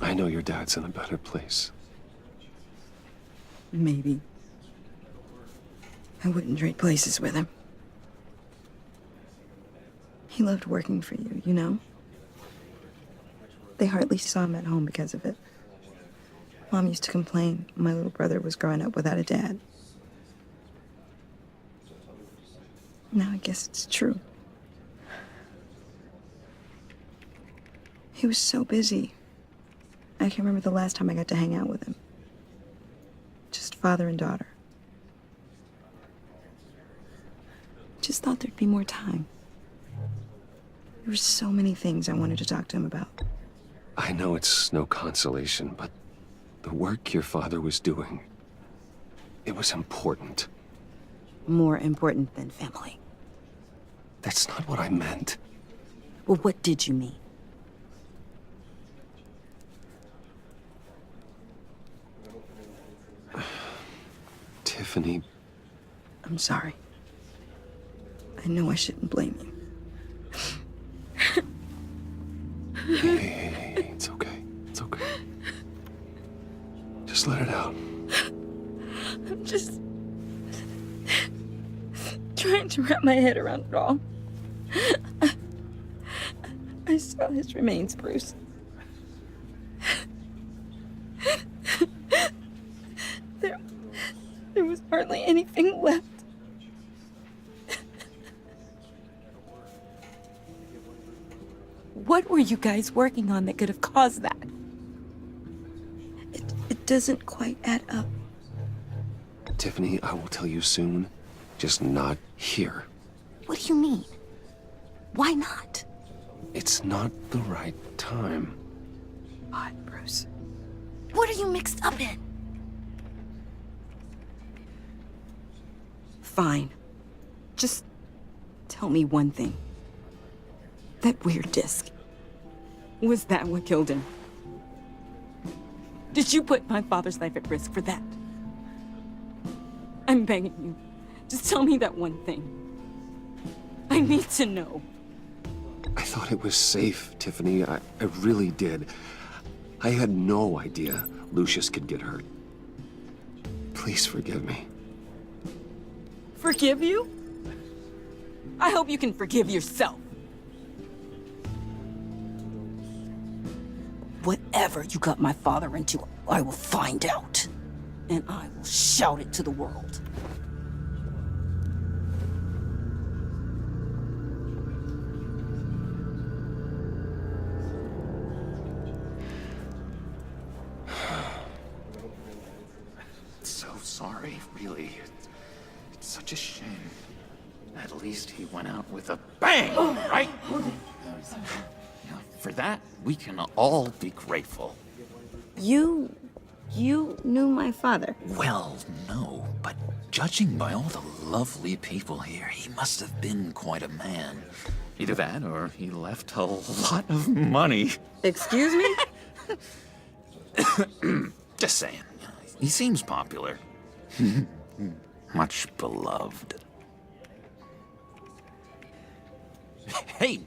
I know your dad's in a better place. Maybe. I wouldn't trade places with him. He loved working for you, you know? They hardly saw him at home because of it. Mom used to complain my little brother was growing up without a dad. Now I guess it's true. He was so busy. I can't remember the last time I got to hang out with him. Just father and daughter. Just thought there'd be more time. There were so many things I wanted to talk to him about. I know it's no consolation, but the work your father was doing, it was important. More important than family. That's not what I meant. Well, what did you mean? Tiffany. I'm sorry. I know I shouldn't blame you. Hey, it's okay. It's okay. Just let it out. I'm just trying to wrap my head around it all. I saw his remains, Bruce. There was hardly anything left. What were you guys working on that could have caused that? It doesn't quite add up. Tiffany, I will tell you soon. Just not here. What do you mean? Why not? It's not the right time. God, Bruce. What are you mixed up in? Fine. Just tell me one thing. That weird disc. Was that what killed him? Did you put my father's life at risk for that? I'm begging you. Just tell me that one thing. I need to know. I thought it was safe, Tiffany. I really did. I had no idea Lucius could get hurt. Please forgive me. Forgive you? I hope you can forgive yourself. Whatever you got my father into, I will find out. And I will shout it to the world. So sorry, really. It's such a shame. At least he went out with a bang, right? Yeah, for that, we can all be grateful. You knew my father? Well, no, but judging by all the lovely people here, he must have been quite a man. Either that, or he left a lot of money. Excuse me? Just saying. He seems popular. Much beloved. Hey,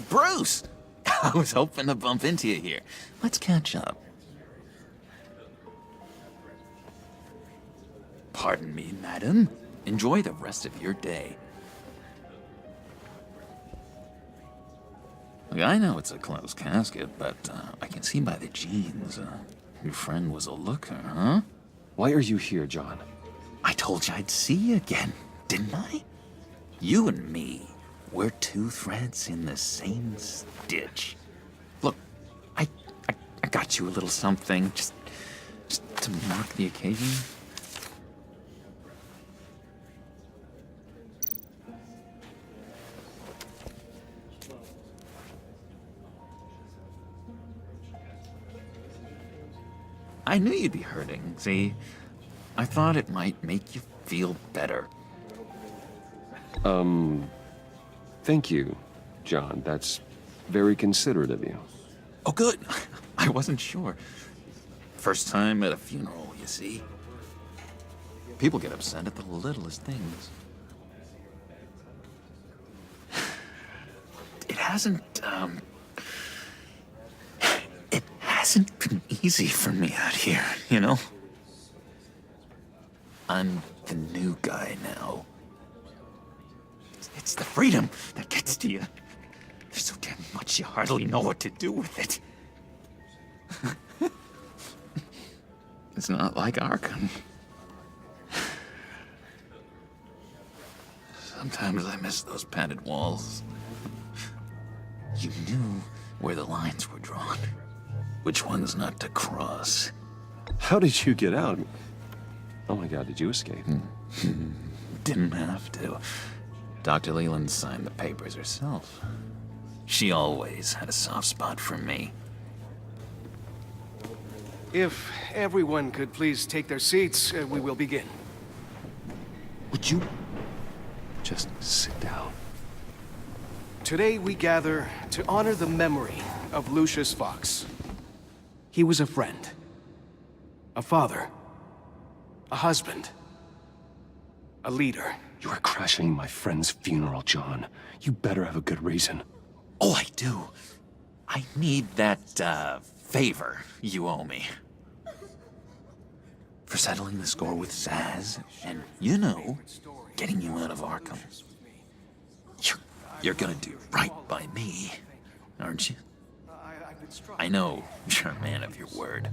Bruce! I was hoping to bump into you here. Let's catch up. Pardon me, madam. Enjoy the rest of your day. Look, I know it's a closed casket, but I can see by the jeans, your friend was a looker, huh? Why are you here, John? I told you I'd see you again, didn't I? You and me, we're two threads in the same stitch. Look, I got you a little something, just to mark the occasion. I knew you'd be hurting, see? I thought it might make you feel better. Thank you, John. That's very considerate of you. Oh, good. I wasn't sure. First time at a funeral, you see? People get upset at the littlest things. It hasn't been easy for me out here, you know? I'm the new guy now. It's the freedom that gets to you. There's so damn much you hardly know what to do with it. It's not like Arkham. Sometimes I miss those padded walls. You knew where the lines were drawn. Which ones not to cross. How did you get out? Oh my God, did you escape? Didn't have to. Dr. Leland signed the papers herself. She always had a soft spot for me. If everyone could please take their seats, we will begin. Would you just sit down? Today we gather to honor the memory of Lucius Fox. He was a friend, a father, a husband, a leader. You are crashing my friend's funeral, John. You better have a good reason. Oh, I do. I need that, favor you owe me. For settling the score with Zaz, and, you know, getting you out of Arkham. You're gonna do right by me, aren't you? I know you're a man of your word.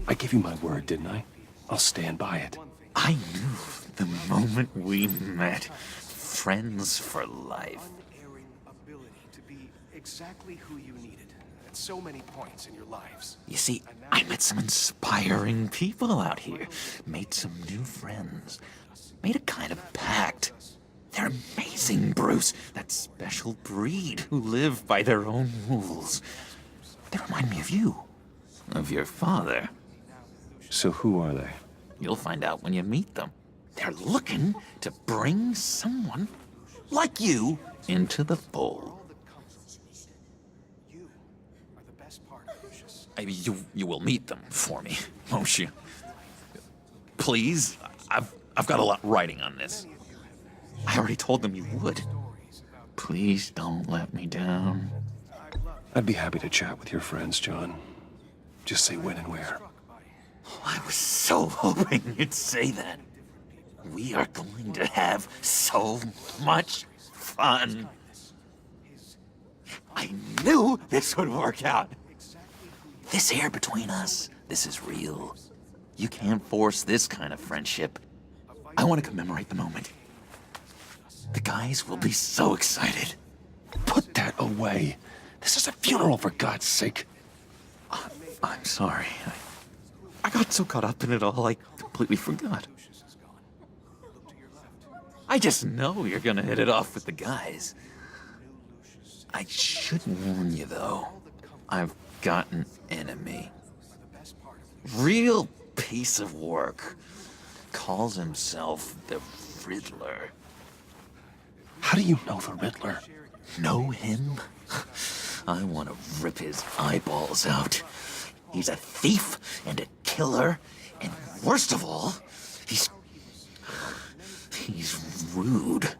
I gave you my word, didn't I? I'll stand by it. I knew the moment we met. Friends for life. Unerring ability to be exactly who you needed at so many points in your lives. You see, I met some inspiring people out here. Made some new friends. Made a kind of pact. They're amazing, Bruce. That special breed who live by their own rules. They remind me of you. Of your father. So who are they? You'll find out when you meet them. They're looking to bring someone like you into the fold. You will meet them for me, won't you? Please, I've got a lot writing on this. I already told them you would. Please don't let me down. I'd be happy to chat with your friends, John. Just say when and where. I was so hoping you'd say that. We are going to have so much fun. I knew this would work out. This air between us, this is real. You can't force this kind of friendship. I want to commemorate the moment. The guys will be so excited. Put that away. This is a funeral, for God's sake. I'm sorry. I got so caught up in it all, I completely forgot. I just know you're gonna hit it off with the guys. I should warn you, though. I've got an enemy. Real piece of work. Calls himself the Riddler. How do you know the Riddler? Know him? I want to rip his eyeballs out. He's a thief and a killer, and worst of all, he's rude.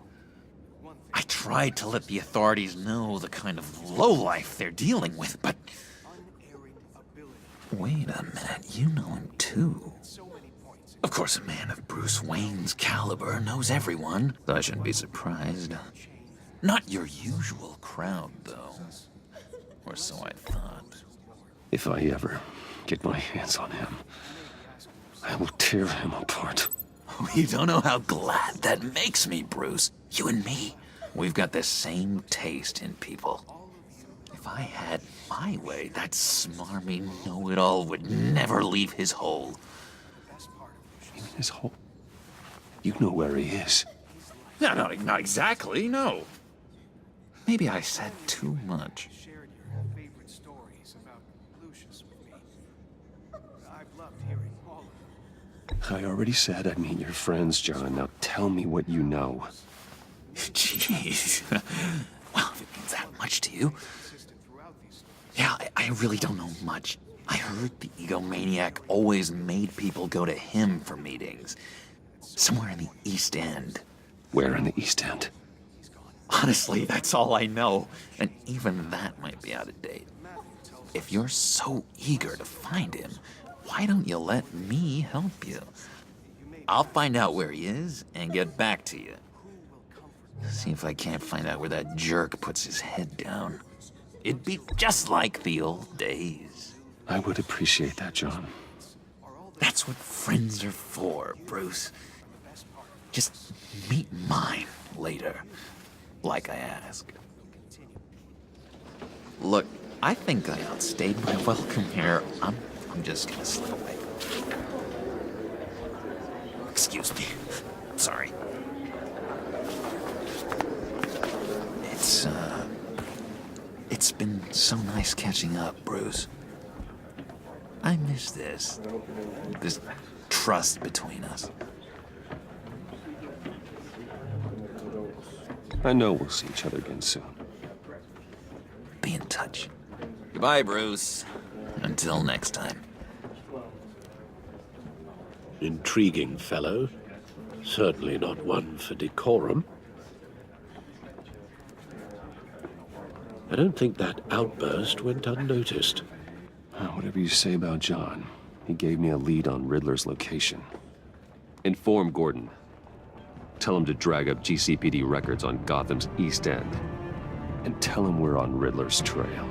I tried to let the authorities know the kind of lowlife they're dealing with, but... Wait a minute, you know him too. Of course, a man of Bruce Wayne's caliber knows everyone, so I shouldn't be surprised. Not your usual crowd, though. Or so I thought. If I ever get my hands on him, I will tear him apart. You don't know how glad that makes me, Bruce. You and me, we've got the same taste in people. If I had my way, that smarmy know-it-all would never leave his hole. You mean his hole? You know where he is. No, not exactly, no. Maybe I said too much. I already said I'd meet your friends, John. Now tell me what you know. Jeez. Well, if it means that much to you. Yeah, I really don't know much. I heard the egomaniac always made people go to him for meetings. Somewhere in the East End. Where in the East End? Honestly, that's all I know. And even that might be out of date. If you're so eager to find him, why don't you let me help you? I'll find out where he is and get back to you. See if I can't find out where that jerk puts his head down. It'd be just like the old days. I would appreciate that, John. That's what friends are for, Bruce. Just meet mine later, like I asked. Look, I think I outstayed my welcome here. I'm just gonna slip away. Excuse me. I'm sorry. It's been so nice catching up, Bruce. I miss this trust between us. I know we'll see each other again soon. Goodbye, Bruce. Until next time. Intriguing fellow. Certainly not one for decorum. I don't think that outburst went unnoticed. Whatever you say about John, he gave me a lead on Riddler's location. Inform Gordon. Tell him to drag up GCPD records on Gotham's East End. And tell him we're on Riddler's trail.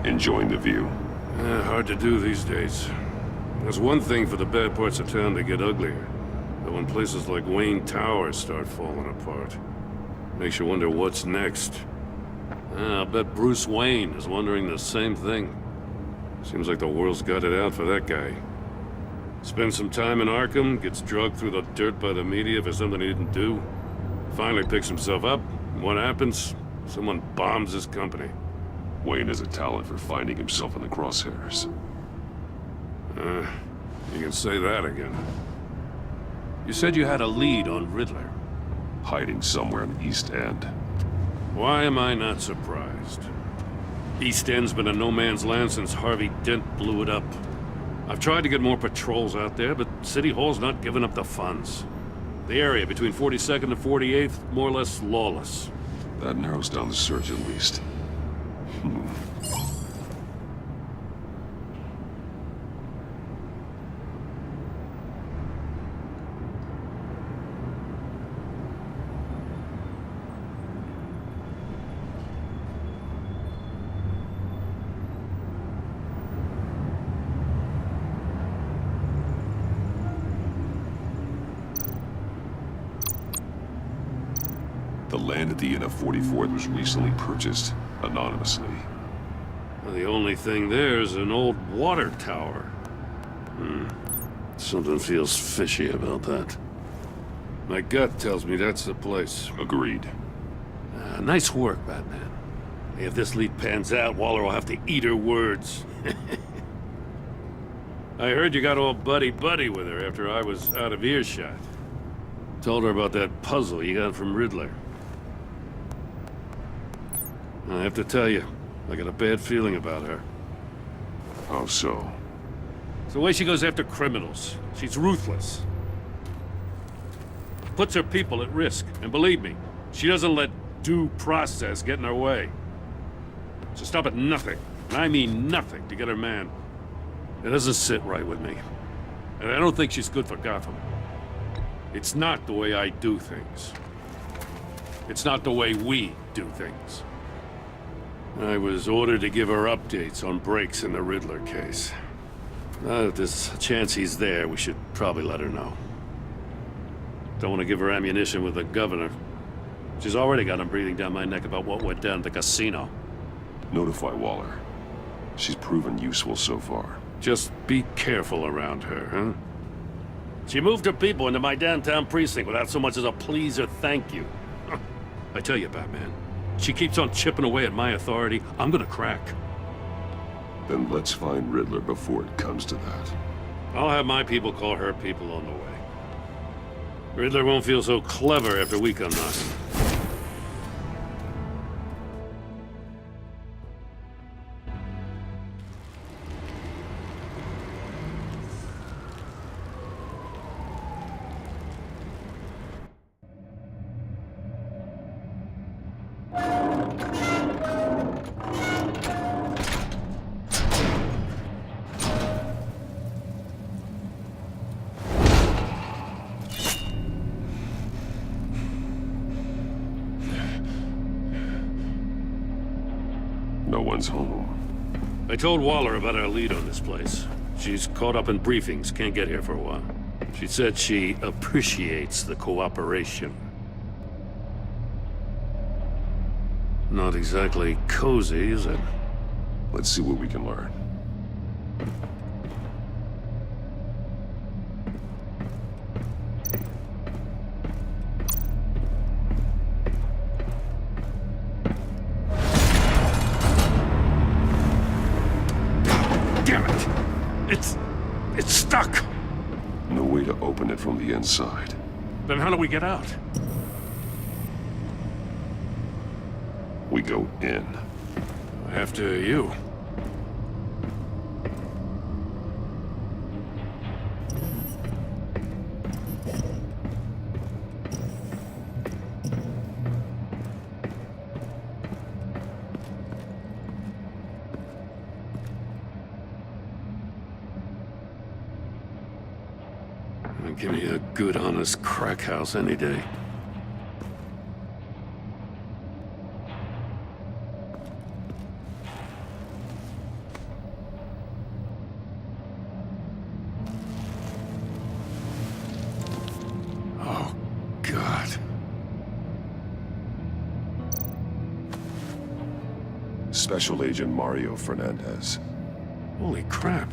Enjoying the view? Hard to do these days. There's one thing for the bad parts of town to get uglier. But when places like Wayne Tower start falling apart, makes you wonder what's next. I'll bet Bruce Wayne is wondering the same thing. Seems like the world's got it out for that guy. Spends some time in Arkham, gets dragged through the dirt by the media for something he didn't do. Finally picks himself up. What happens? Someone bombs his company. Wayne has a talent for finding himself in the crosshairs. You can say that again. You said you had a lead on Riddler. Hiding somewhere in the East End. Why am I not surprised? East End's been a no-man's land since Harvey Dent blew it up. I've tried to get more patrols out there, but City Hall's not giving up the funds. The area between 42nd and 48th, more or less lawless. That narrows down the search at least. The land at the end of 44th was recently purchased anonymously. Well, the only thing there is an old water tower. Something feels fishy about that. My gut tells me that's the place. Agreed. Nice work, Batman. If this lead pans out, Waller will have to eat her words. I heard you got all buddy-buddy with her after I was out of earshot. Told her about that puzzle you got from Riddler. I have to tell you, I got a bad feeling about her. How so? It's the way she goes after criminals. She's ruthless. Puts her people at risk. And believe me, she doesn't let due process get in her way. She'll stop at nothing, and I mean nothing, to get her man. It doesn't sit right with me. And I don't think she's good for Gotham. It's not the way I do things. It's not the way we do things. I was ordered to give her updates on breaks in the Riddler case. Now that there's a chance he's there, we should probably let her know. Don't want to give her ammunition with the governor. She's already got him breathing down my neck about what went down at the casino. Notify Waller. She's proven useful so far. Just be careful around her, huh? She moved her people into my downtown precinct without so much as a please or thank you. I tell you, Batman, she keeps on chipping away at my authority, I'm gonna crack. Then let's find Riddler before it comes to that. I'll have my people call her people on the way. Riddler won't feel so clever after we come knocking. No one's home. I told Waller about our lead on this place. She's caught up in briefings, can't get here for a while. She said she appreciates the cooperation. Not exactly cozy, is it? Let's see what we can learn. Damn it. It's stuck. No way to open it from the inside. Then how do we get out? We go in. After you. Give me a good, honest crack house any day. Oh, God. Special Agent Mario Fernandez. Holy crap.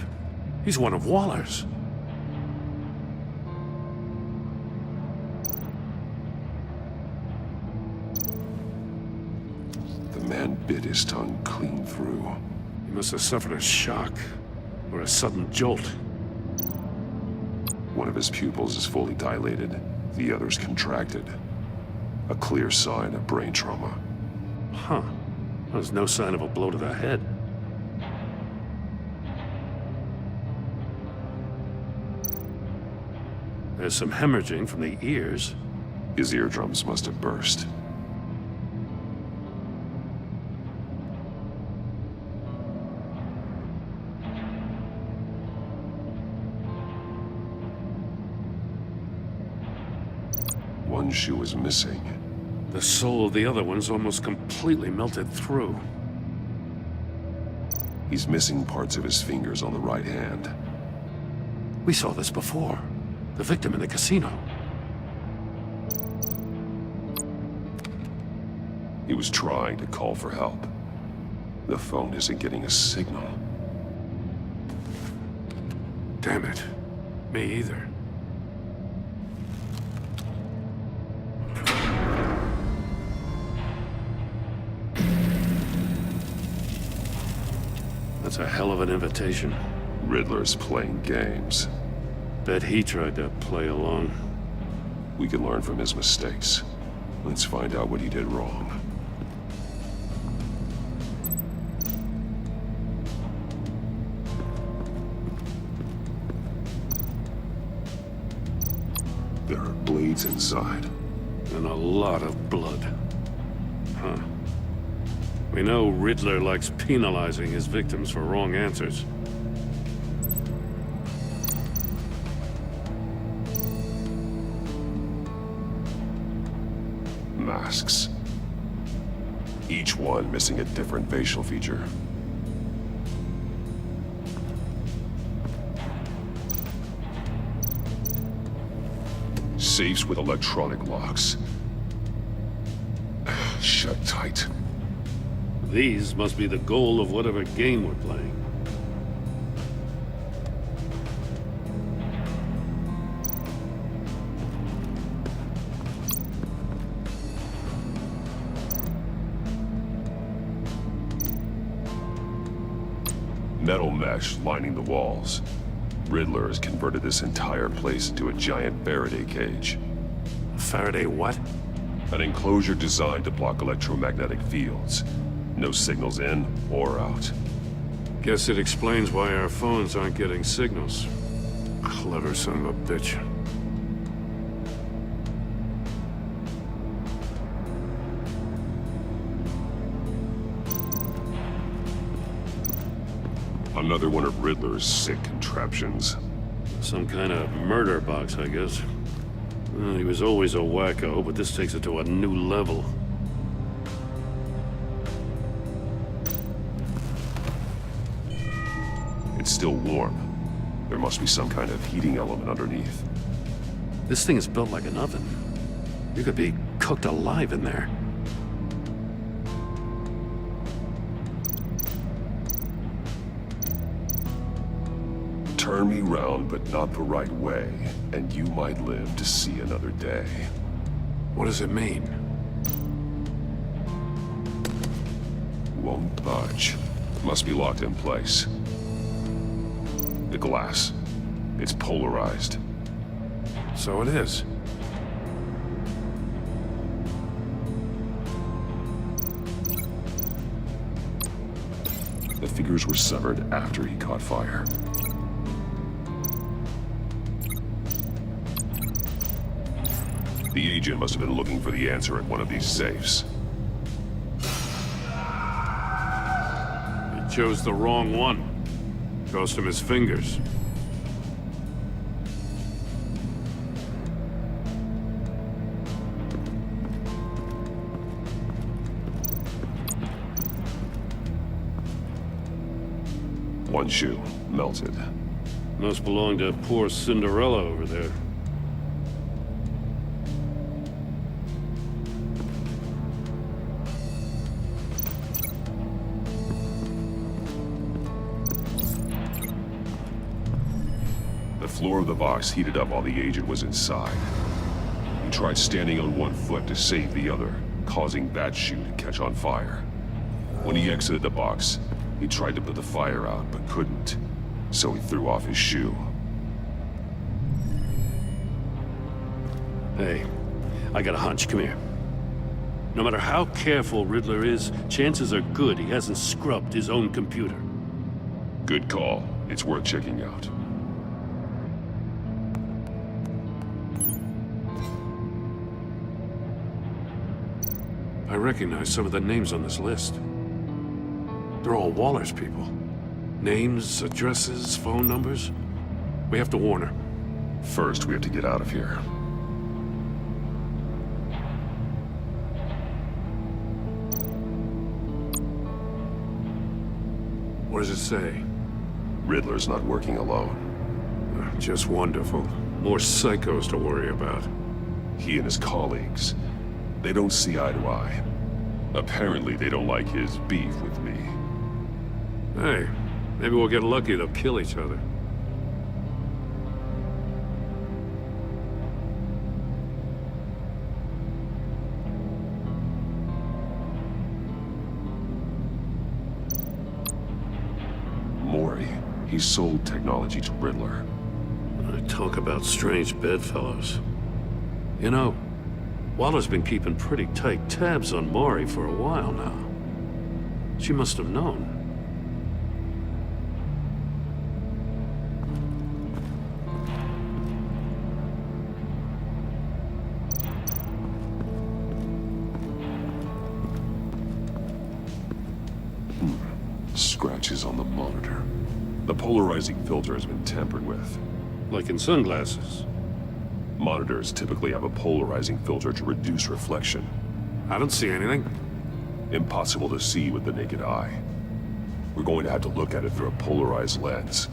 He's one of Waller's. Bit his tongue clean through. He must have suffered a shock, or a sudden jolt. One of his pupils is fully dilated, the other's contracted. A clear sign of brain trauma. Huh. There's no sign of a blow to the head. There's some hemorrhaging from the ears. His eardrums must have burst. One shoe is missing. The sole of the other one's almost completely melted through. He's missing parts of his fingers on the right hand. We saw this before. The victim in the casino. He was trying to call for help. The phone isn't getting a signal. Damn it. Me either. That's a hell of an invitation. Riddler's playing games. Bet he tried to play along. We can learn from his mistakes. Let's find out what he did wrong. There are blades inside. And a lot of blood. Huh. We know Riddler likes penalizing his victims for wrong answers. Masks. Each one missing a different facial feature. Safes with electronic locks. Shut tight. These must be the goal of whatever game we're playing. Metal mesh lining the walls. Riddler has converted this entire place into a giant Faraday cage. Faraday what? An enclosure designed to block electromagnetic fields. No signals in or out. Guess it explains why our phones aren't getting signals. Clever son of a bitch. Another one of Riddler's sick contraptions. Some kind of murder box, I guess. Well, he was always a wacko, but this takes it to a new level. It's still warm. There must be some kind of heating element underneath. This thing is built like an oven. You could be cooked alive in there. Turn me round, but not the right way, and you might live to see another day. What does it mean? Won't budge. Must be locked in place. The glass. It's polarized. So it is. The figures were severed after he caught fire. The agent must have been looking for the answer at one of these safes. He chose the wrong one. Cost him his fingers. One shoe, melted. Must belong to poor Cinderella over there. The floor of the box heated up while the agent was inside. He tried standing on one foot to save the other, causing that shoe to catch on fire. When he exited the box, he tried to put the fire out, but couldn't, so he threw off his shoe. Hey, I got a hunch. Come here. No matter how careful Riddler is, chances are good he hasn't scrubbed his own computer. Good call. It's worth checking out. I recognize some of the names on this list. They're all Waller's people. Names, addresses, phone numbers. We have to warn her. First, we have to get out of here. What does it say? Riddler's not working alone. Just wonderful. More psychos to worry about. He and his colleagues, they don't see eye to eye. Apparently, they don't like his beef with me. Hey, maybe we'll get lucky. They'll kill each other. Mori, he sold technology to Riddler. Talk about strange bedfellows. You know, Waller's been keeping pretty tight tabs on Mori for a while now. She must have known. Scratches on the monitor. The polarizing filter has been tampered with. Like in sunglasses. Monitors typically have a polarizing filter to reduce reflection. I don't see anything. Impossible to see with the naked eye. We're going to have to look at it through a polarized lens.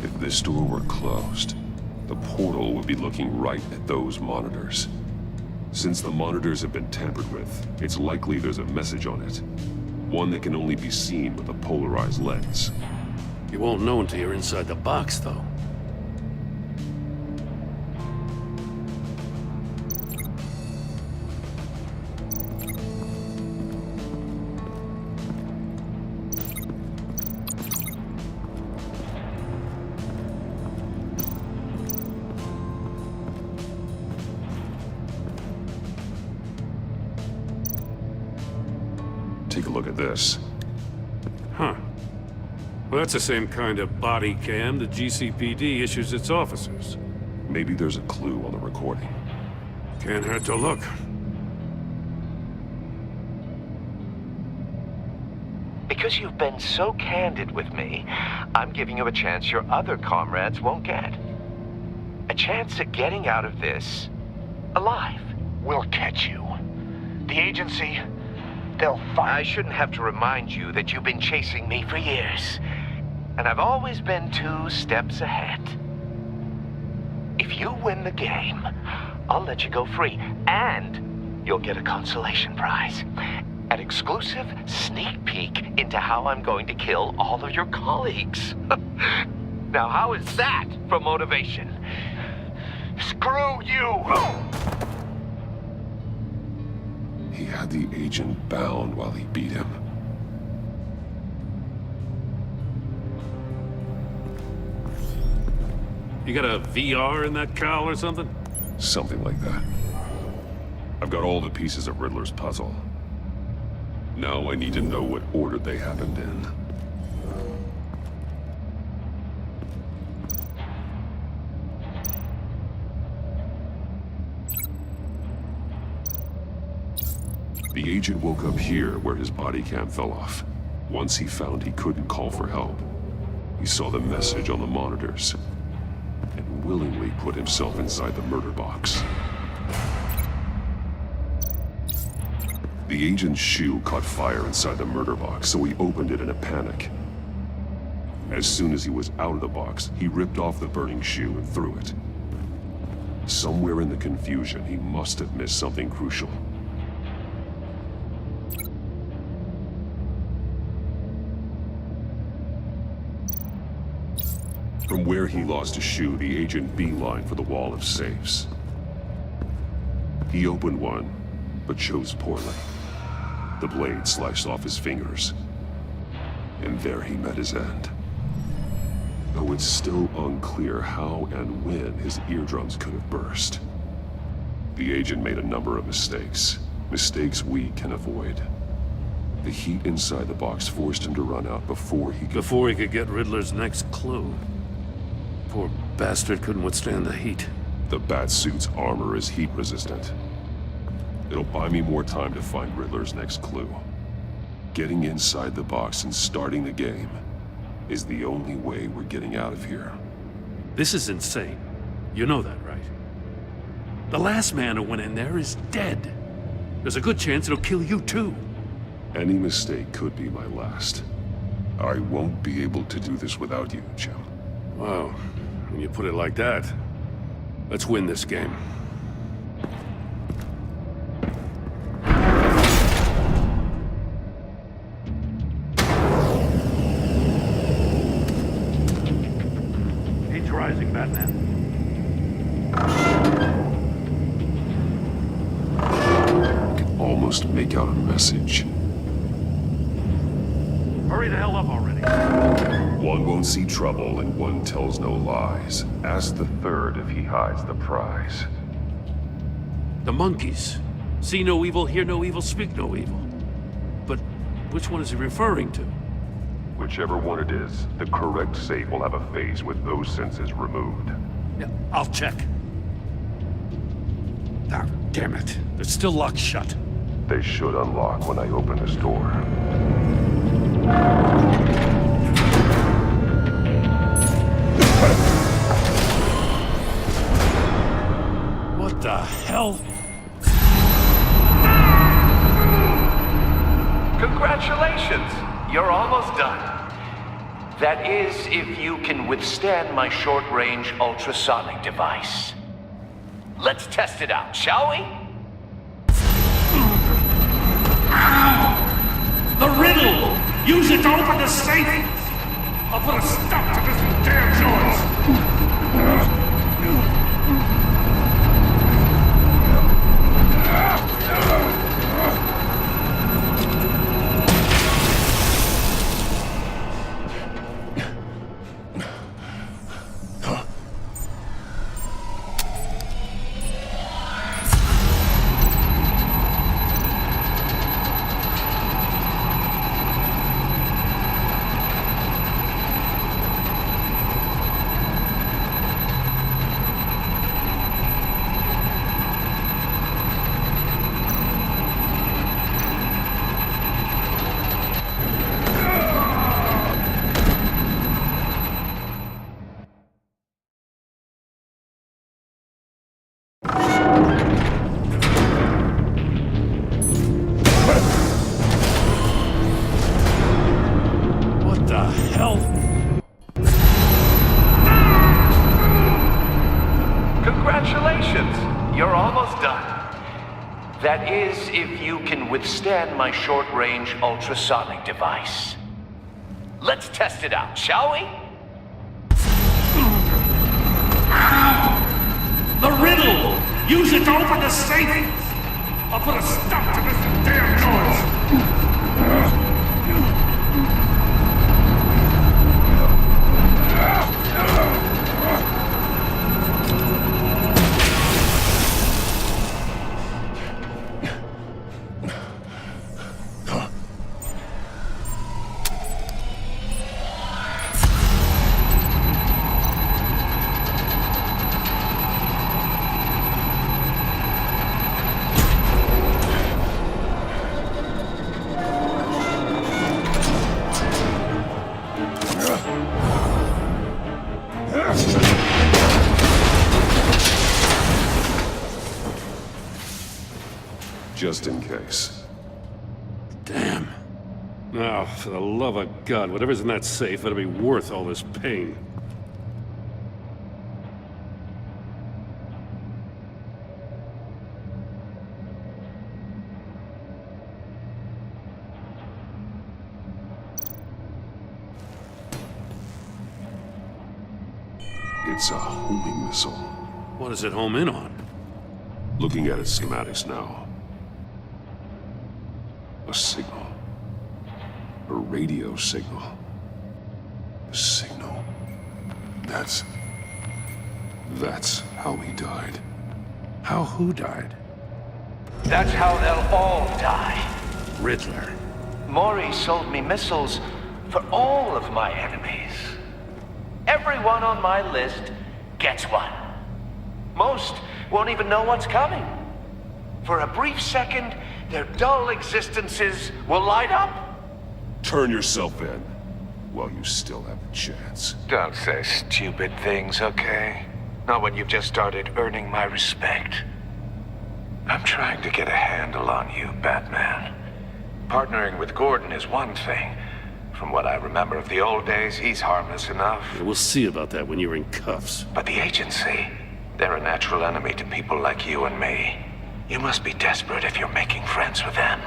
If this door were closed, the portal would be looking right at those monitors. Since the monitors have been tampered with, it's likely there's a message on it. One that can only be seen with a polarized lens. You won't know until you're inside the box, though. Take a look at this. Huh. Well, that's the same kind of body cam the GCPD issues its officers. Maybe there's a clue on the recording. Can't hurt to look. Because you've been so candid with me, I'm giving you a chance your other comrades won't get. A chance at getting out of this alive. We'll catch you. The agency, they'll find... I shouldn't have to remind you that you've been chasing me for years. And I've always been 2 steps ahead. If you win the game, I'll let you go free. And you'll get a consolation prize. An exclusive sneak peek into how I'm going to kill all of your colleagues. Now, how is that for motivation? Screw you! He had the agent bound while he beat him. You got a VR in that cowl or something? Something like that. I've got all the pieces of Riddler's puzzle. Now I need to know what order they happened in. The agent woke up here where his body cam fell off. Once he found he couldn't call for help, he saw the message on the monitors and willingly put himself inside the murder box. The agent's shoe caught fire inside the murder box, so he opened it in a panic. As soon as he was out of the box, he ripped off the burning shoe and threw it. Somewhere in the confusion, he must have missed something crucial. From where he lost his shoe, the agent beelined for the wall of safes. He opened one, but chose poorly. The blade sliced off his fingers, and there he met his end. Though it's still unclear how and when his eardrums could have burst. The agent made a number of mistakes. Mistakes we can avoid. The heat inside the box forced him to run out before he could get Riddler's next clue. Poor bastard couldn't withstand the heat. The Batsuit's armor is heat resistant. It'll buy me more time to find Riddler's next clue. Getting inside the box and starting the game is the only way we're getting out of here. This is insane. You know that, right? The last man who went in there is dead. There's a good chance it'll kill you too. Any mistake could be my last. I won't be able to do this without you, Jim. Wow. When you put it like that, let's win this game. Heat's rising, Batman. I can almost make out a message. Hurry the hell up already. One won't see trouble and one tells no lies. Ask the third if he hides the prize. The monkeys. See no evil, hear no evil, speak no evil. But which one is he referring to? Whichever one it is, the correct safe will have a phase with those senses removed. Yeah, I'll check. Ah, damn it. They're still locked shut. They should unlock when I open this door. What the hell? Congratulations! You're almost done. That is, if you can withstand my short-range ultrasonic device. Let's test it out, shall we? The riddle! Use it to open the safe! I'll put a stop to this damn noise! That is, if you can withstand my short-range ultrasonic device. Let's test it out, shall we? The riddle! Use it to open the safe! I'll put a stop to this damn noise! Just in case. Damn. Now, for the love of God, whatever's in that safe better be worth all this pain. It's a homing missile. What does it home in on? Looking at its schematics now. A signal. A radio signal. A signal. That's how he died. How who died? That's how they'll all die. Riddler. Maury sold me missiles for all of my enemies. Everyone on my list gets one. Most won't even know what's coming. For a brief second, their dull existences will light up. Turn yourself in while you still have a chance. Don't say stupid things, okay? Not when you've just started earning my respect. I'm trying to get a handle on you, Batman. Partnering with Gordon is one thing. From what I remember of the old days, he's harmless enough. Yeah, we'll see about that when you're in cuffs. But the agency, they're a natural enemy to people like you and me. You must be desperate if you're making friends with them.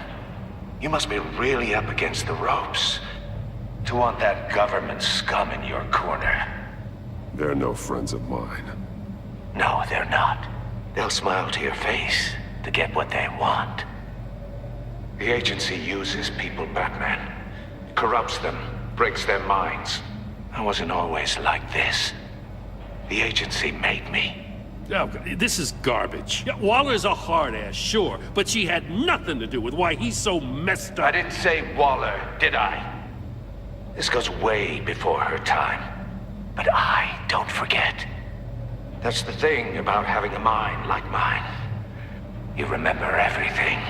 You must be really up against the ropes to want that government scum in your corner. They're no friends of mine. No, they're not. They'll smile to your face to get what they want. The agency uses people, Batman. Corrupts them, breaks their minds. I wasn't always like this. The agency made me. Oh, this is garbage. Yeah, Waller's a hard-ass, sure, but she had nothing to do with why he's so messed up. I didn't say Waller, did I? This goes way before her time. But I don't forget. That's the thing about having a mind like mine. You remember everything.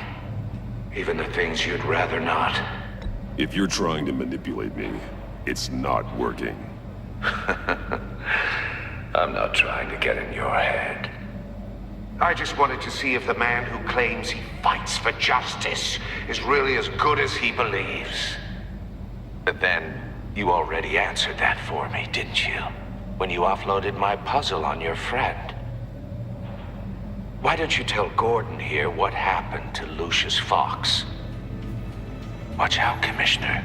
Even the things you'd rather not. If you're trying to manipulate me, it's not working. I'm not trying to get in your head. I just wanted to see if the man who claims he fights for justice is really as good as he believes. But then, you already answered that for me, didn't you? When you offloaded my puzzle on your friend. Why don't you tell Gordon here what happened to Lucius Fox? Watch out, Commissioner.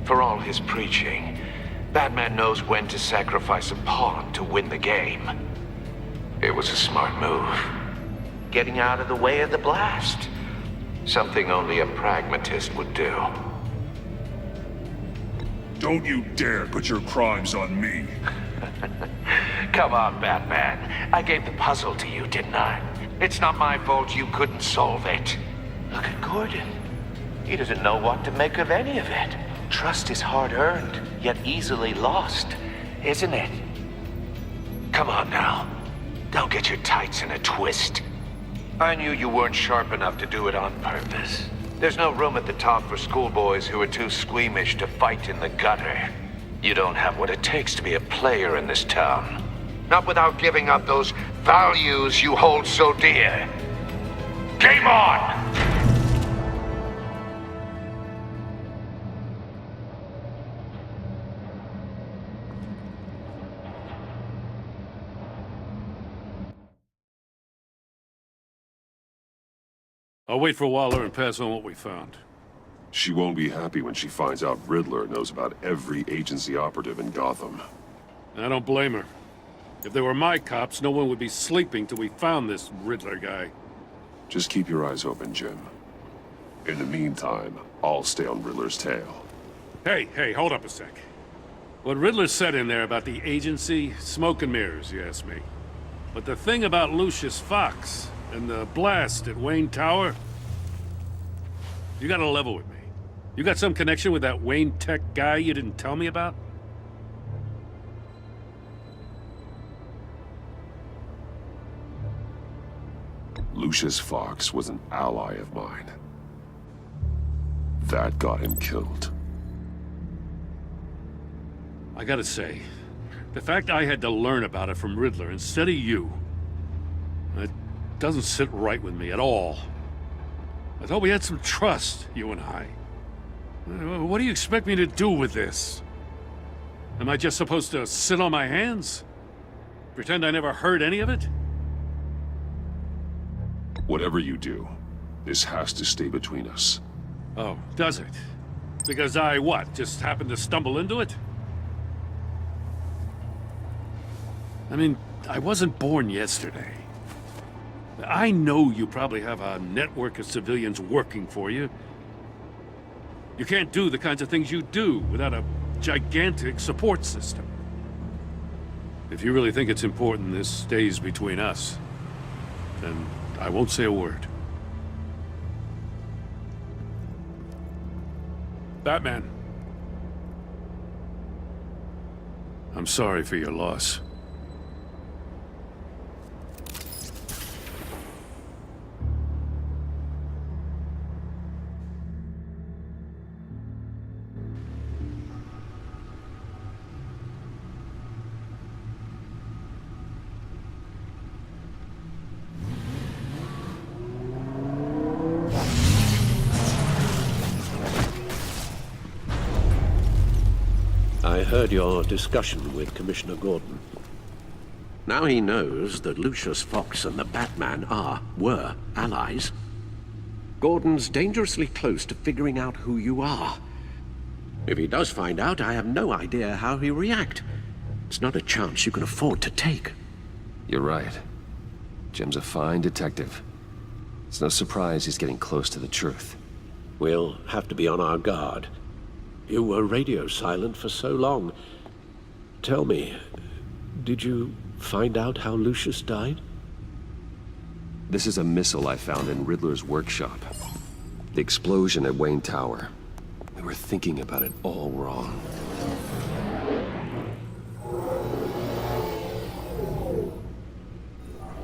For all his preaching, Batman knows when to sacrifice a pawn to win the game. It was a smart move. Getting out of the way of the blast. Something only a pragmatist would do. Don't you dare put your crimes on me. Come on, Batman. I gave the puzzle to you, didn't I? It's not my fault you couldn't solve it. Look at Gordon. He doesn't know what to make of any of it. Trust is hard-earned, yet easily lost, isn't it? Come on now. Don't get your tights in a twist. I knew you weren't sharp enough to do it on purpose. There's no room at the top for schoolboys who are too squeamish to fight in the gutter. You don't have what it takes to be a player in this town. Not without giving up those values you hold so dear. Game on! I'll wait for Waller and pass on what we found. She won't be happy when she finds out Riddler knows about every agency operative in Gotham. I don't blame her. If they were my cops, no one would be sleeping till we found this Riddler guy. Just keep your eyes open, Jim. In the meantime, I'll stay on Riddler's tail. Hey, hold up a sec. What Riddler said in there about the agency, smoke and mirrors, you ask me. But the thing about Lucius Fox and the blast at Wayne Tower, you gotta level with me. You got some connection with that Wayne Tech guy you didn't tell me about? Lucius Fox was an ally of mine. That got him killed. I gotta say, the fact I had to learn about it from Riddler instead of you, it doesn't sit right with me at all. I thought we had some trust, you and I. What do you expect me to do with this? Am I just supposed to sit on my hands? Pretend I never heard any of it? Whatever you do, this has to stay between us. Oh, does it? Because I, what, just happened to stumble into it? I mean, I wasn't born yesterday. I know you probably have a network of civilians working for you. You can't do the kinds of things you do without a gigantic support system. If you really think it's important this stays between us, then I won't say a word. Batman. I'm sorry for your loss. I heard your discussion with Commissioner Gordon. Now he knows that Lucius Fox and the Batman were allies. Gordon's dangerously close to figuring out who you are. If he does find out, I have no idea how he'll react. It's not a chance you can afford to take. You're right. Jim's a fine detective. It's no surprise he's getting close to the truth. We'll have to be on our guard. You were radio silent for so long. Tell me, did you find out how Lucius died? This is a missile I found in Riddler's workshop. The explosion at Wayne Tower. We were thinking about it all wrong.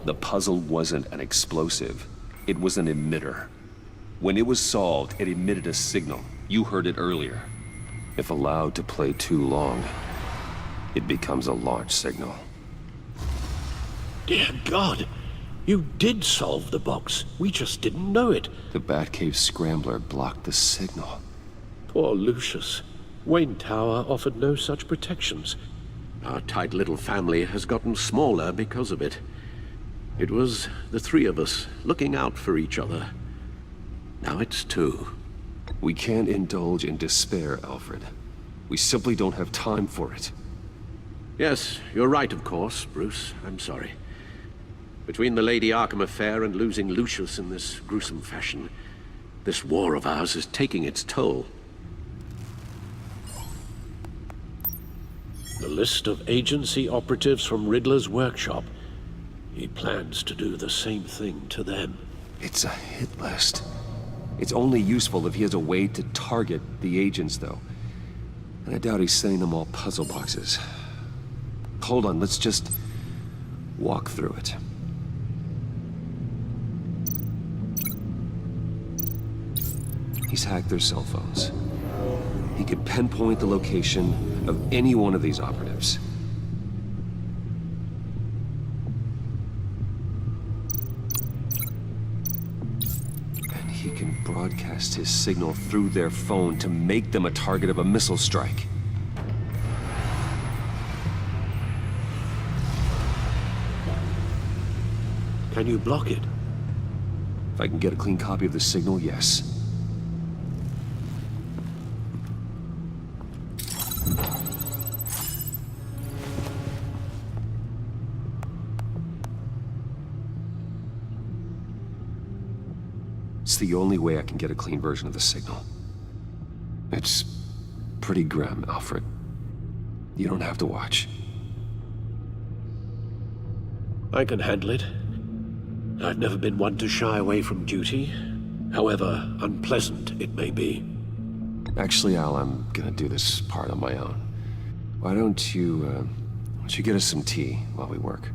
The puzzle wasn't an explosive. It was an emitter. When it was solved, it emitted a signal. You heard it earlier. If allowed to play too long, it becomes a launch signal. Dear God, you did solve the box. We just didn't know it. The Batcave scrambler blocked the signal. Poor Lucius. Wayne Tower offered no such protections. Our tight little family has gotten smaller because of it. It was the three of us looking out for each other. Now it's two. We can't indulge in despair, Alfred. We simply don't have time for it. Yes, you're right, of course, Bruce. I'm sorry. Between the Lady Arkham affair and losing Lucius in this gruesome fashion, this war of ours is taking its toll. The list of agency operatives from Riddler's workshop. He plans to do the same thing to them. It's a hit list. It's only useful if he has a way to target the agents, though. And I doubt he's sending them all puzzle boxes. Hold on, let's just walk through it. He's hacked their cell phones. He could pinpoint the location of any one of these operatives. He can broadcast his signal through their phone to make them a target of a missile strike. Can you block it? If I can get a clean copy of the signal, yes. It's the only way I can get a clean version of the signal. It's pretty grim, Alfred. You don't have to watch. I can handle it. I've never been one to shy away from duty, however unpleasant it may be. Actually, Al, I'm gonna do this part on my own. Why don't you get us some tea while we work?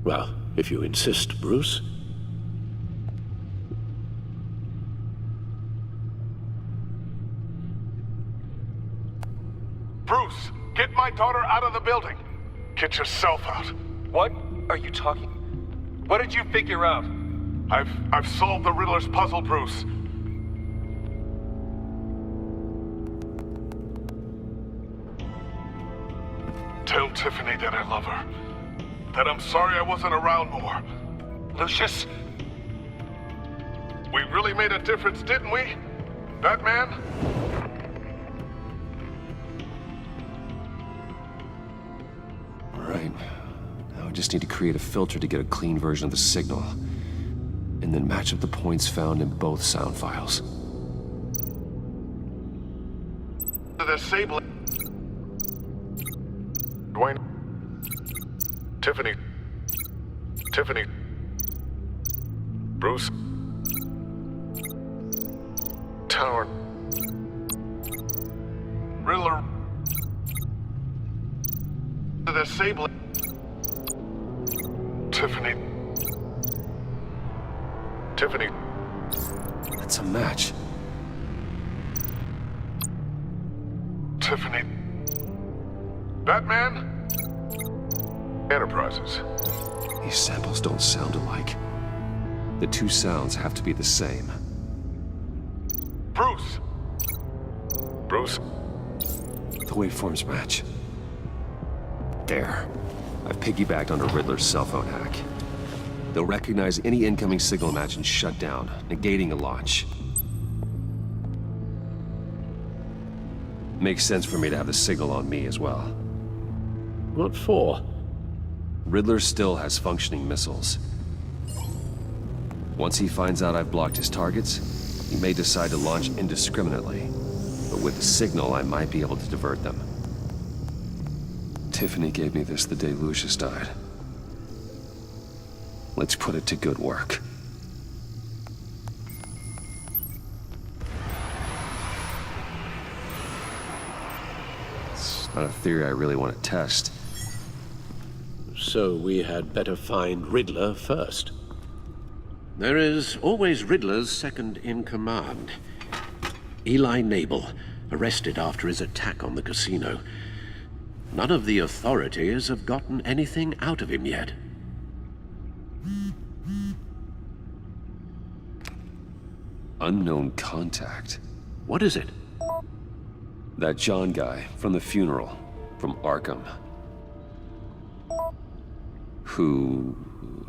Well, if you insist, Bruce. Bruce, get my daughter out of the building. Get yourself out. What are you talking? What did you figure out? I've solved the Riddler's puzzle, Bruce. Tell Tiffany that I love her. That I'm sorry I wasn't around more. Lucius? We really made a difference, didn't we? Batman? All right. Now I just need to create a filter to get a clean version of the signal. And then match up the points found in both sound files. Disabling. Dwayne. Tiffany. Bruce. Tower. Riddler. Disabling. Tiffany. That's a match. Tiffany. Batman? Enterprises. These samples don't sound alike. The two sounds have to be the same. Bruce! The waveforms match. There. I've piggybacked onto Riddler's cell phone hack. They'll recognize any incoming signal match and shut down, negating a launch. Makes sense for me to have the signal on me as well. What for? Riddler still has functioning missiles. Once he finds out I've blocked his targets, he may decide to launch indiscriminately. But with the signal, I might be able to divert them. Tiffany gave me this the day Lucius died. Let's put it to good work. It's not a theory I really want to test. So we had better find Riddler first. There is always Riddler's second in command. Eli Nabel, arrested after his attack on the casino. None of the authorities have gotten anything out of him yet. Unknown contact. What is it? That John guy from the funeral, from Arkham. Who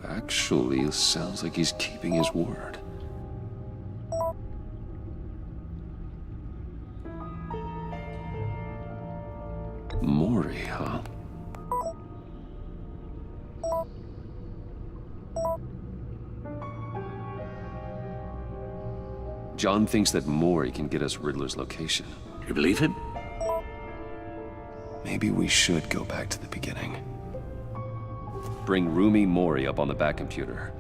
actually sounds like he's keeping his word. Maury, huh? John thinks that Maury can get us Riddler's location. You believe him? Maybe we should go back to the beginning. Bring Rumi Maury up on the back computer.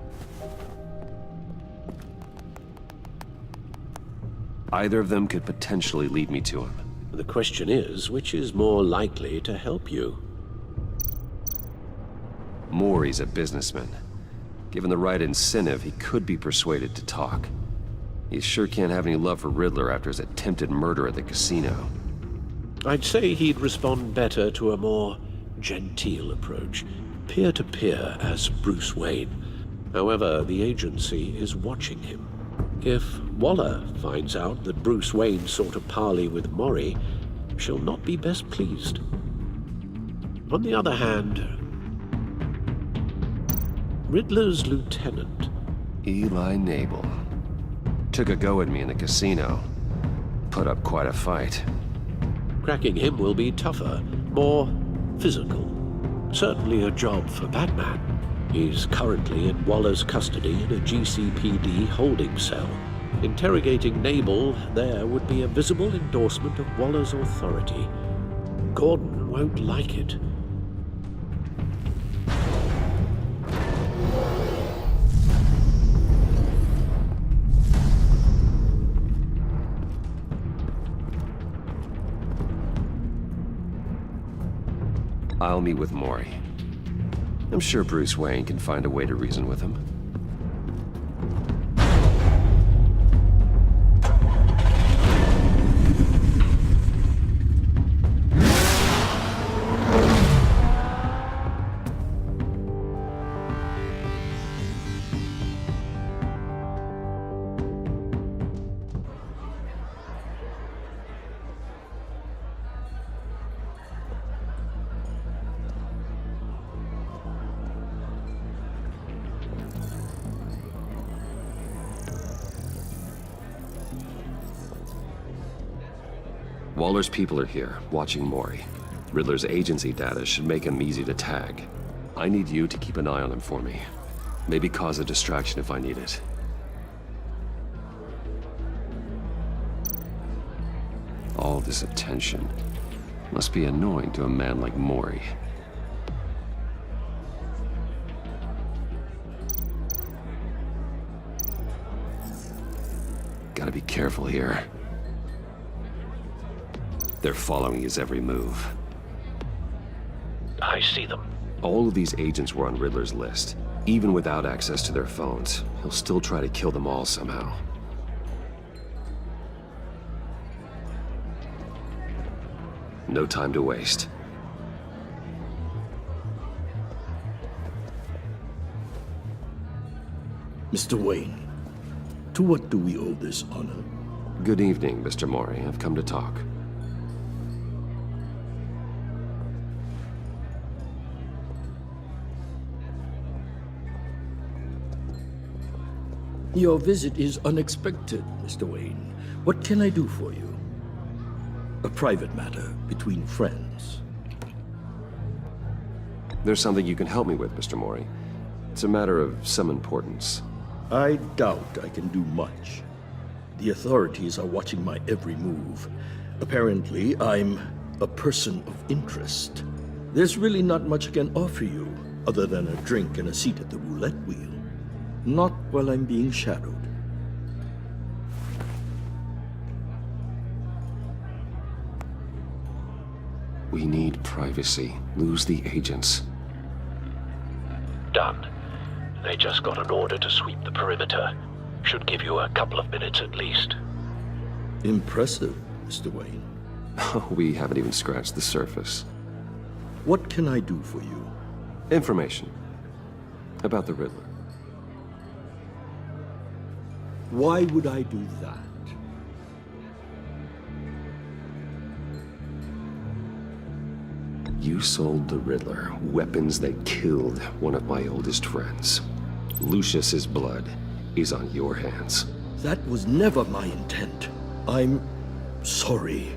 Either of them could potentially lead me to him. The question is, which is more likely to help you? Maury's a businessman. Given the right incentive, he could be persuaded to talk. He sure can't have any love for Riddler after his attempted murder at the casino. I'd say he'd respond better to a more genteel approach. Peer-to-peer as Bruce Wayne. However, the agency is watching him. If Waller finds out that Bruce Wayne sought a parley with Maury, she'll not be best pleased. On the other hand, Riddler's lieutenant, Eli Nabel, took a go at me in the casino. Put up quite a fight. Cracking him will be tougher, more physical. Certainly a job for Batman. He's currently in Waller's custody in a GCPD holding cell. Interrogating Naibel there would be a visible endorsement of Waller's authority. Gordon won't like it. I'll meet with Maury. I'm sure Bruce Wayne can find a way to reason with him. Waller's people are here, watching Maury. Riddler's agency data should make him easy to tag. I need you to keep an eye on him for me. Maybe cause a distraction if I need it. All this attention must be annoying to a man like Maury. Gotta be careful here. They're following his every move. I see them. All of these agents were on Riddler's list. Even without access to their phones, he'll still try to kill them all somehow. No time to waste. Mr. Wayne, to what do we owe this honor? Good evening, Mr. Maury. I've come to talk. Your visit is unexpected, Mr. Wayne. What can I do for you? A private matter between friends. There's something you can help me with, Mr. Maury. It's a matter of some importance. I doubt I can do much. The authorities are watching my every move. Apparently, I'm a person of interest. There's really not much I can offer you, other than a drink and a seat at the roulette wheel. Not while I'm being shadowed. We need privacy. Lose the agents. Done. They just got an order to sweep the perimeter. Should give you a couple of minutes at least. Impressive, Mr. Wayne. We haven't even scratched the surface. What can I do for you? Information. About the Riddler. Why would I do that? You sold the Riddler weapons that killed one of my oldest friends. Lucius's blood is on your hands. That was never my intent. I'm sorry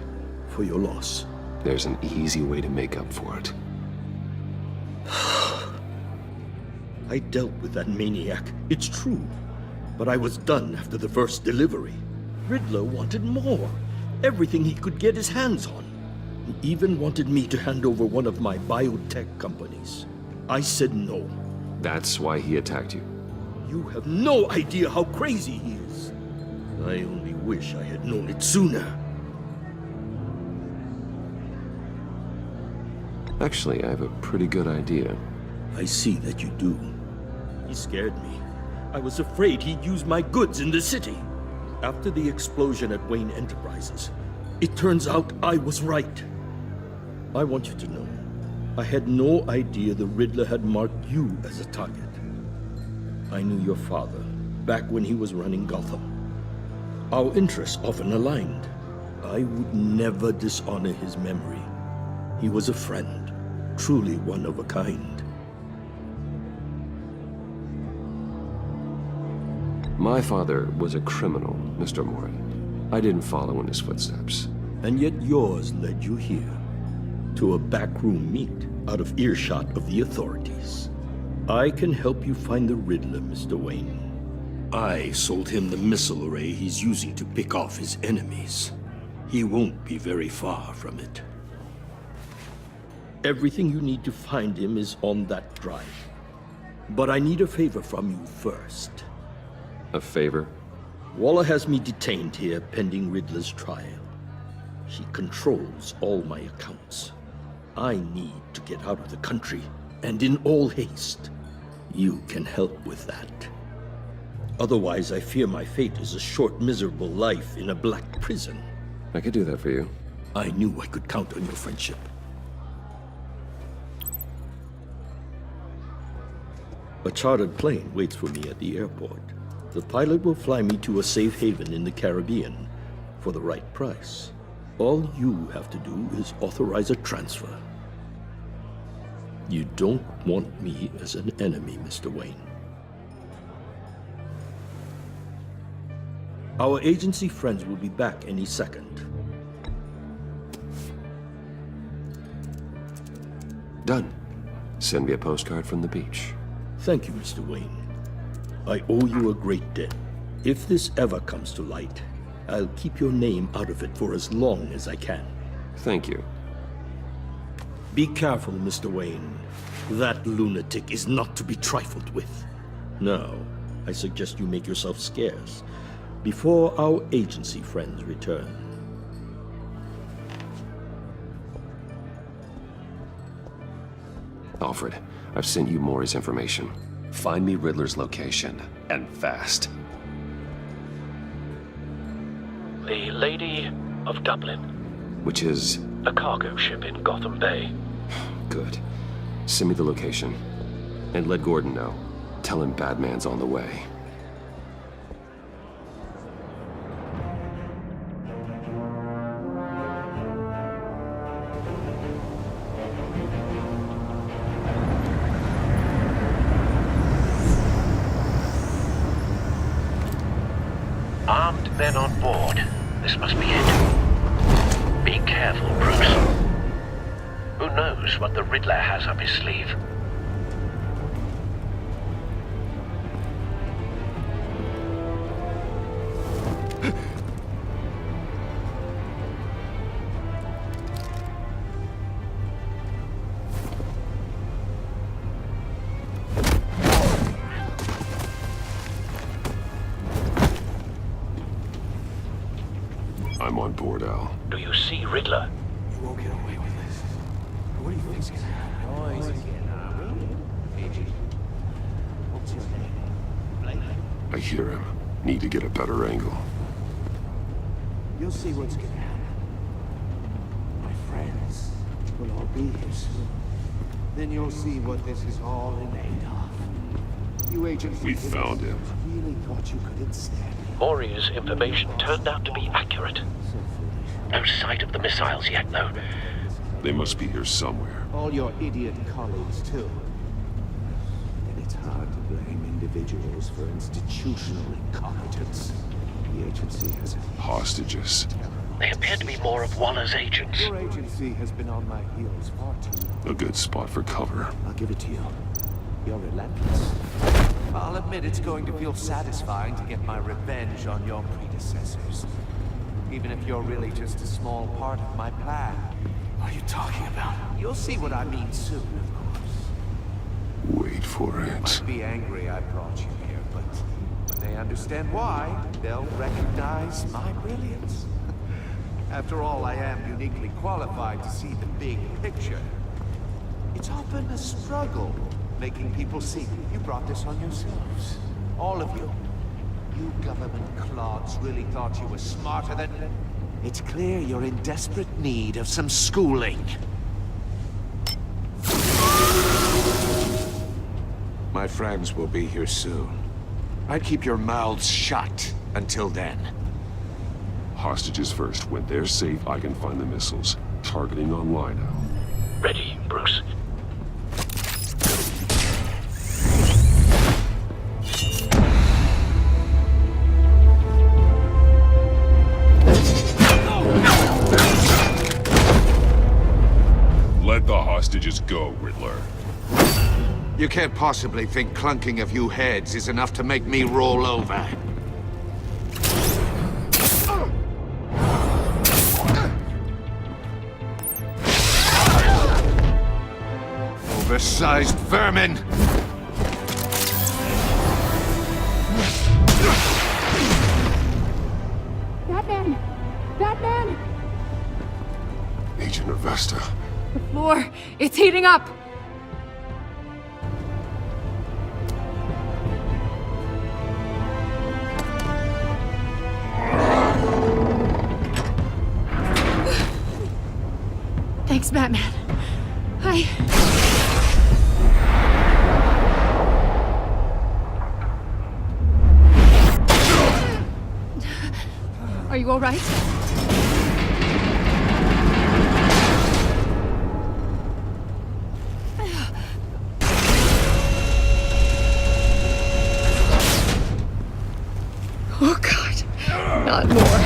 for your loss. There's an easy way to make up for it. I dealt with that maniac, it's true. But I was done after the first delivery. Riddler wanted more. Everything he could get his hands on. He even wanted me to hand over one of my biotech companies. I said no. That's why he attacked you. You have no idea how crazy he is. I only wish I had known it sooner. Actually, I have a pretty good idea. I see that you do. He scared me. I was afraid he'd use my goods in the city. After the explosion at Wayne Enterprises, it turns out I was right. I want you to know, I had no idea the Riddler had marked you as a target. I knew your father back when he was running Gotham. Our interests often aligned. I would never dishonor his memory. He was a friend, truly one of a kind. My father was a criminal, Mr. Maury. I didn't follow in his footsteps. And yet yours led you here, to a backroom meet out of earshot of the authorities. I can help you find the Riddler, Mr. Wayne. I sold him the missile array he's using to pick off his enemies. He won't be very far from it. Everything you need to find him is on that drive. But I need a favor from you first. A favor? Waller has me detained here pending Riddler's trial. She controls all my accounts. I need to get out of the country, and in all haste. You can help with that. Otherwise, I fear my fate is a short, miserable life in a black prison. I could do that for you. I knew I could count on your friendship. A chartered plane waits for me at the airport. The pilot will fly me to a safe haven in the Caribbean for the right price. All you have to do is authorize a transfer. You don't want me as an enemy, Mr. Wayne. Our agency friends will be back any second. Done. Send me a postcard from the beach. Thank you, Mr. Wayne. I owe you a great debt. If this ever comes to light, I'll keep your name out of it for as long as I can. Thank you. Be careful, Mr. Wayne. That lunatic is not to be trifled with. Now, I suggest you make yourself scarce before our agency friends return. Alfred, I've sent you Maury's information. Find me Riddler's location, and fast. The Lady of Dublin. Which is? A cargo ship in Gotham Bay. Good. Send me the location. And let Gordon know. Tell him Batman's on the way. Armed men on board. This must be it. Be careful, Bruce. Who knows what the Riddler has up his sleeve? I'm on board, Al. Do you see Riddler? You won't get away with this. What do you think's gonna happen? What's your name? I hear him. Need to get a better angle. You'll see what's gonna happen. My friends will all be here soon. Then you'll see what this is all in aid of. You agents... We found him. Really thought you could instead. Maury's information turned out to be accurate. No sight of the missiles yet, though. They must be here somewhere. All your idiot colleagues, too. And it's hard to blame individuals for institutional incompetence. The agency has Hostages. They appear to be more of Waller's agents. Your agency has been on my heels far too long. A good spot for cover. I'll give it to you. You're relentless. I'll admit it's going to feel satisfying to get my revenge on your predecessors. Even if you're really just a small part of my plan. What are you talking about? You'll see what I mean soon, of course. Wait for it. Might be angry I brought you here, but when they understand why, they'll recognize my brilliance. After all, I am uniquely qualified to see the big picture. It's often a struggle making people see. You brought this on yourselves. All of you. You government clods really thought you were smarter than... It's clear you're in desperate need of some schooling. My friends will be here soon. I'd keep your mouths shut until then. Hostages first. When they're safe, I can find the missiles. Targeting online now. Ready, Bruce. Let the hostages go, Riddler. You can't possibly think clunking a few heads is enough to make me roll over. Oversized vermin! Batman! Batman! Agent Avesta. The floor, it's heating up! Thanks, Batman. Are you all right? Oh, God. Not more.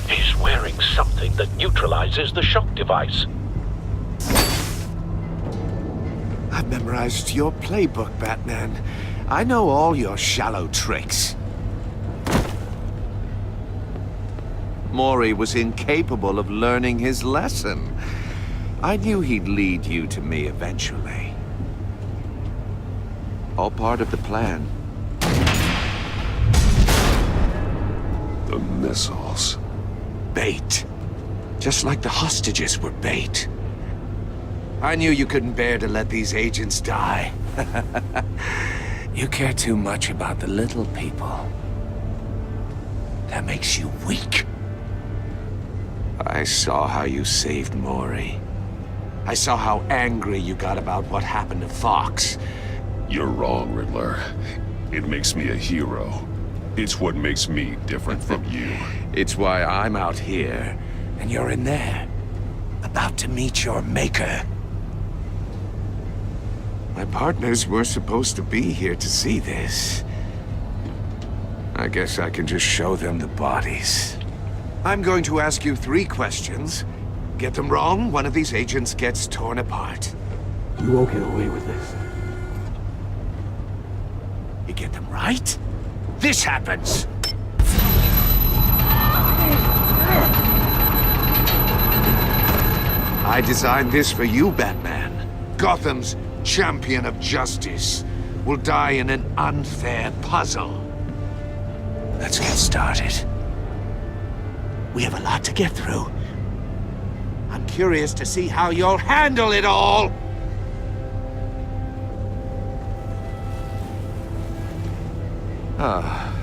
He's wearing something that neutralizes the shock device. I've memorized your playbook, Batman. I know all your shallow tricks. Mori was incapable of learning his lesson. I knew he'd lead you to me eventually. All part of the plan. The missiles. Bait. Just like the hostages were bait. I knew you couldn't bear to let these agents die. You care too much about the little people. That makes you weak. I saw how you saved Mori. I saw how angry you got about what happened to Fox. You're wrong, Riddler. It makes me a hero. It's what makes me different from you. It's why I'm out here, and you're in there. About to meet your maker. My partners were supposed to be here to see this. I guess I can just show them the bodies. I'm going to ask you 3 questions. Get them wrong, one of these agents gets torn apart. You won't get away with this. You get them right, this happens! I designed this for you, Batman. Gotham's champion of justice will die in an unfair puzzle. Let's get started. We have a lot to get through. I'm curious to see how you'll handle it all!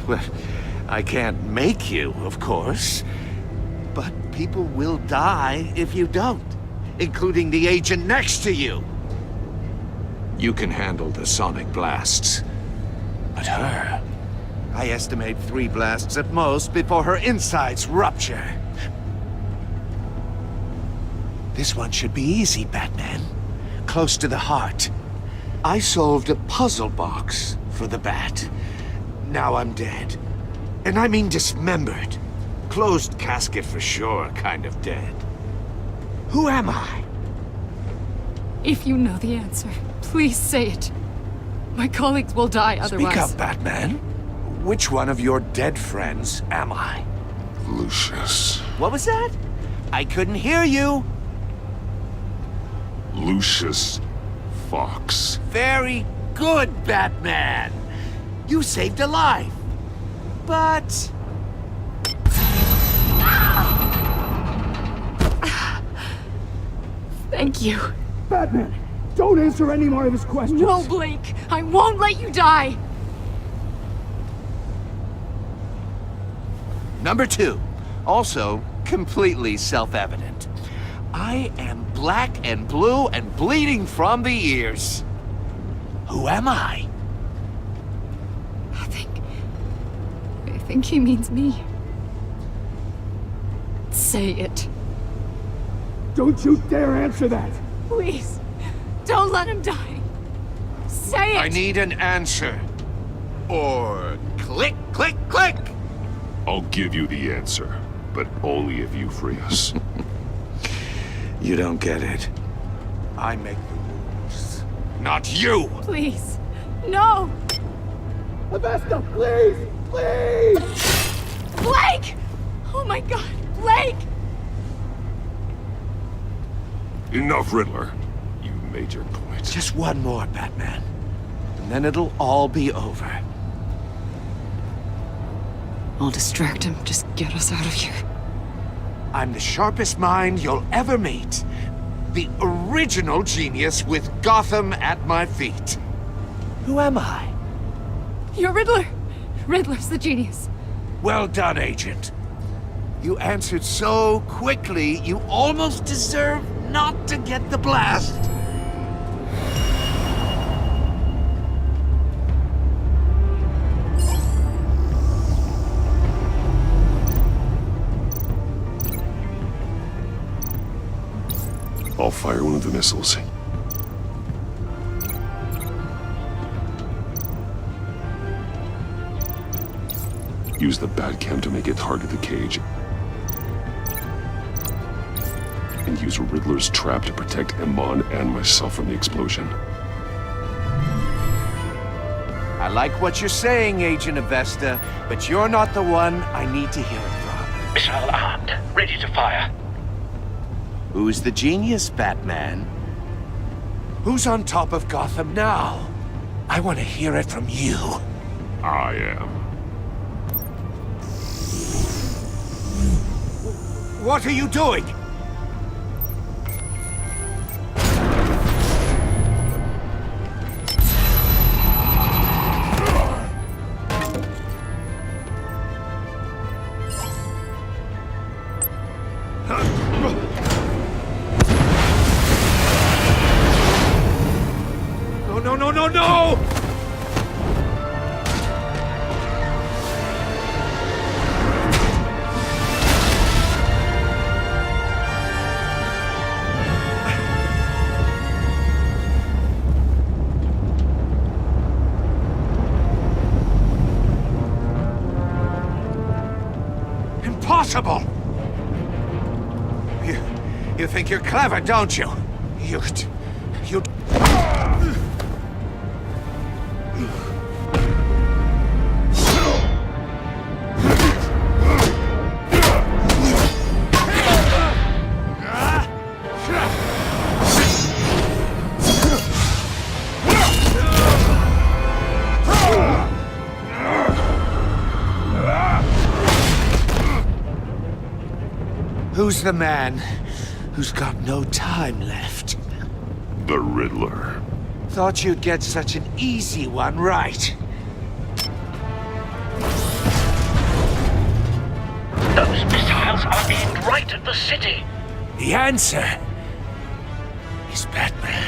Well, I can't make you, of course. But people will die if you don't, including the agent next to you. You can handle the sonic blasts. But her... I estimate 3 blasts at most before her insides rupture. This one should be easy, Batman. Close to the heart. I solved a puzzle box for the Bat. Now I'm dead. And I mean dismembered. Closed casket for sure, kind of dead. Who am I? If you know the answer, please say it. My colleagues will die otherwise. Speak up, Batman. Which one of your dead friends am I? Lucius. What was that? I couldn't hear you. Lucius Fox. Very good, Batman. You saved a life. But... Thank you. Batman, don't answer any more of his questions. No, Blake. I won't let you die. Number 2. Also, completely self-evident. I am black and blue and bleeding from the ears. Who am I? I think he means me. Say it. Don't you dare answer that! Please, don't let him die. Say it! I need an answer. Or click, click, click! I'll give you the answer, but only if you free us. You don't get it. I make the rules, not you! Please. No! Avesta, please! Please! Blake! Oh my god, Blake! Enough, Riddler. You made your point. Just one more, Batman. And then it'll all be over. I'll distract him. Just get us out of here. I'm the sharpest mind you'll ever meet. The original genius with Gotham at my feet. Who am I? You're Riddler. Riddler's the genius. Well done, Agent. You answered so quickly, you almost deserve not to get the blast. I'll fire one of the missiles. Use the Batcam to make it target the cage. And use Riddler's trap to protect Iman and myself from the explosion. I like what you're saying, Agent Avesta, but you're not the one I need to hear it from. Missile armed, ready to fire. Who's the genius, Batman? Who's on top of Gotham now? I want to hear it from you. I am. What are you doing? No! Impossible! You think you're clever, don't you? You... Who's the man who's got no time left? The Riddler. Thought you'd get such an easy one right. Those missiles are aimed right at the city. The answer is Batman.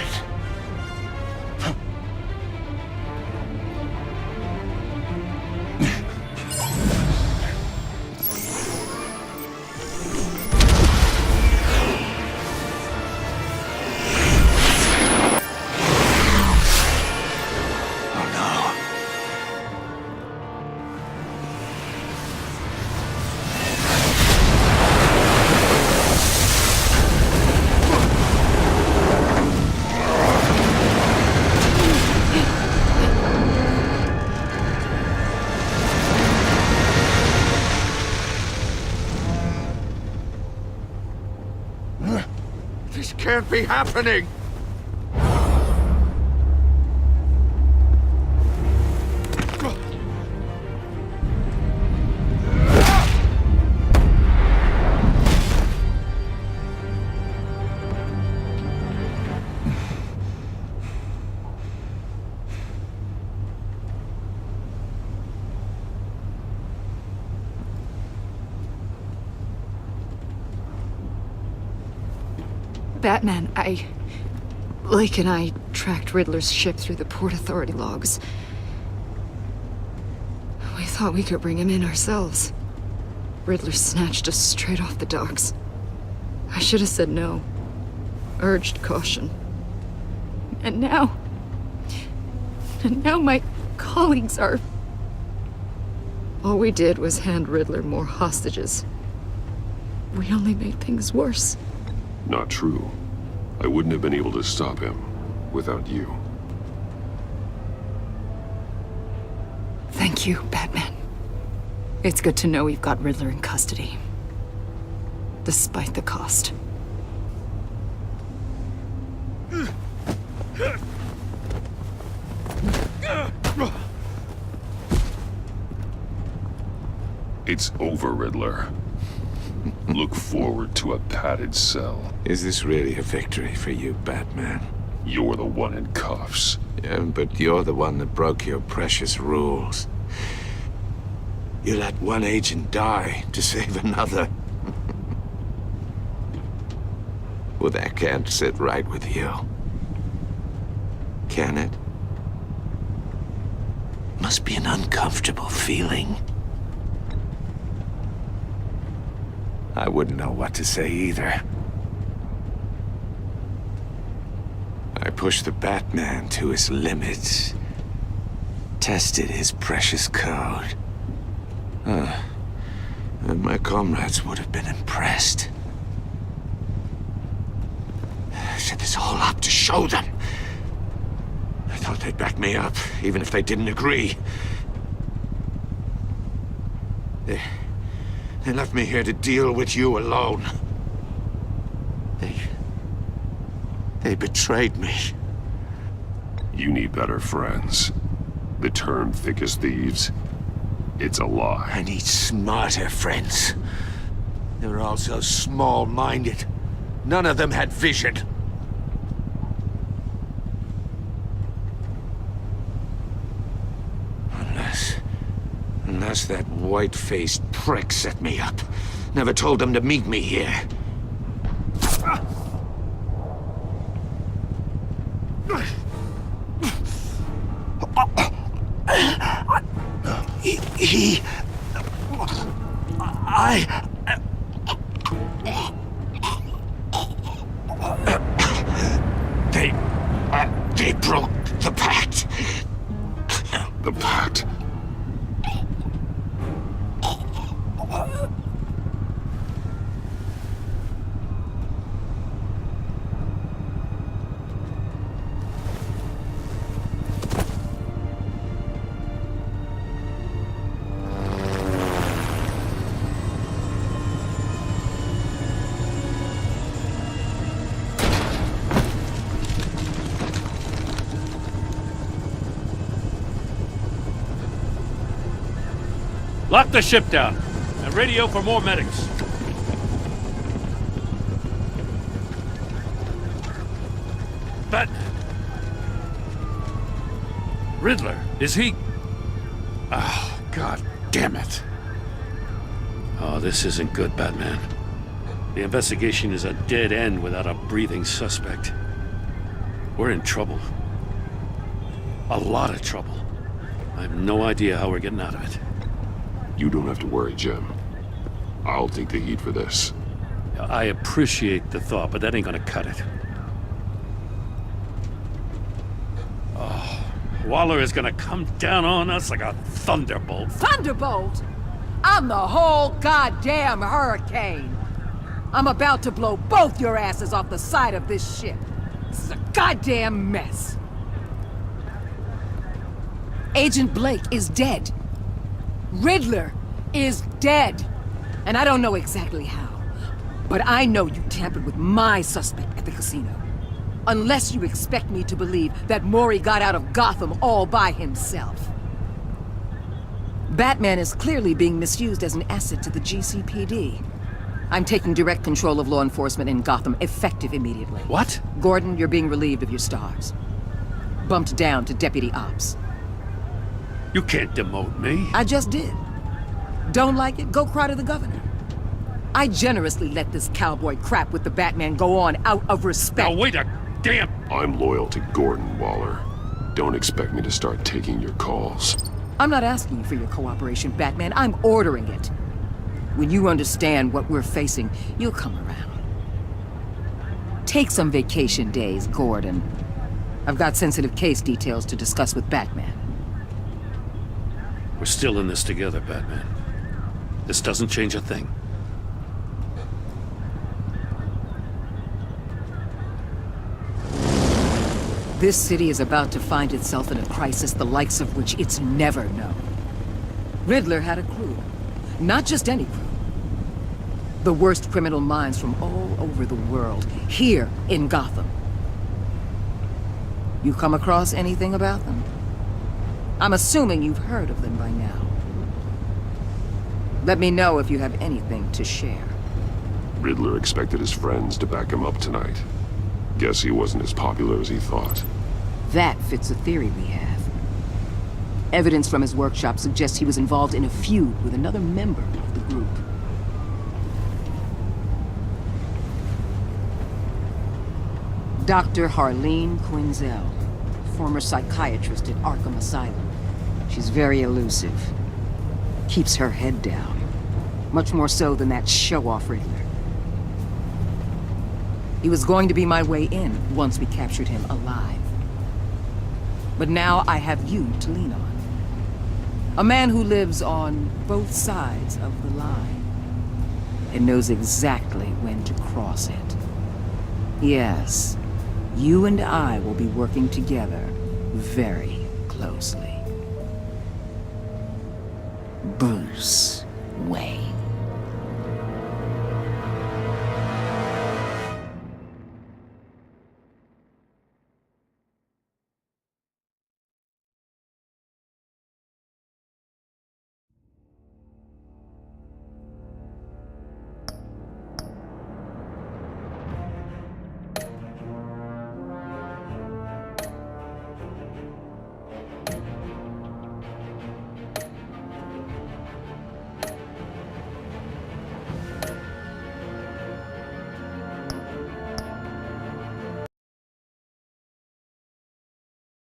This can't be happening! Batman, Blake and I tracked Riddler's ship through the Port Authority logs. We thought we could bring him in ourselves. Riddler snatched us straight off the docks. I should have said no. Urged caution. And now my colleagues are... All we did was hand Riddler more hostages. We only made things worse. Not true. I wouldn't have been able to stop him without you. Thank you, Batman. It's good to know we've got Riddler in custody. Despite the cost. It's over, Riddler. Look forward to a padded cell. Is this really a victory for you, Batman? You're the one in cuffs. Yeah, but you're the one that broke your precious rules. You let one agent die to save another. Well, that can't sit right with you. Can it? Must be an uncomfortable feeling. I wouldn't know what to say either. I pushed the Batman to his limits. Tested his precious code. And my comrades would have been impressed. I set this all up to show them. I thought they'd back me up, even if they didn't agree. They left me here to deal with you alone. They betrayed me. You need better friends. The term thick as thieves, it's a lie. I need smarter friends. They were all so small-minded. None of them had vision. Unless that white-faced prick set me up. Never told them to meet me here. They broke the pact. The pact? Lock the ship down and radio for more medics. Batman. Riddler, is he? Oh, God damn it. Oh, this isn't good, Batman. The investigation is a dead end without a breathing suspect. We're in trouble. A lot of trouble. I have no idea how we're getting out of it. You don't have to worry, Jim. I'll take the heat for this. I appreciate the thought, but that ain't gonna cut it. Oh, Waller is gonna come down on us like a thunderbolt. Thunderbolt? I'm the whole goddamn hurricane. I'm about to blow both your asses off the side of this ship. This is a goddamn mess. Agent Blake is dead. Riddler is dead. And I don't know exactly how. But I know you tampered with my suspect at the casino. Unless you expect me to believe that Mori got out of Gotham all by himself. Batman is clearly being misused as an asset to the GCPD. I'm taking direct control of law enforcement in Gotham, effective immediately. What? Gordon, you're being relieved of your stars. Bumped down to Deputy Ops. You can't demote me. I just did. Don't like it? Go cry to the governor. I generously let this cowboy crap with the Batman go on out of respect. Now wait a damn... I'm loyal to Gordon, Waller. Don't expect me to start taking your calls. I'm not asking for your cooperation, Batman. I'm ordering it. When you understand what we're facing, you'll come around. Take some vacation days, Gordon. I've got sensitive case details to discuss with Batman. We're still in this together, Batman. This doesn't change a thing. This city is about to find itself in a crisis the likes of which it's never known. Riddler had a crew. Not just any crew. The worst criminal minds from all over the world, here in Gotham. You come across anything about them? I'm assuming you've heard of them by now. Let me know if you have anything to share. Riddler expected his friends to back him up tonight. Guess he wasn't as popular as he thought. That fits a theory we have. Evidence from his workshop suggests he was involved in a feud with another member of the group. Dr. Harleen Quinzel, former psychiatrist at Arkham Asylum. She's very elusive. Keeps her head down. Much more so than that show-off Riddler. He was going to be my way in once we captured him alive. But now I have you to lean on. A man who lives on both sides of the line and knows exactly when to cross it. Yes, you and I will be working together very closely. Bruce Wayne.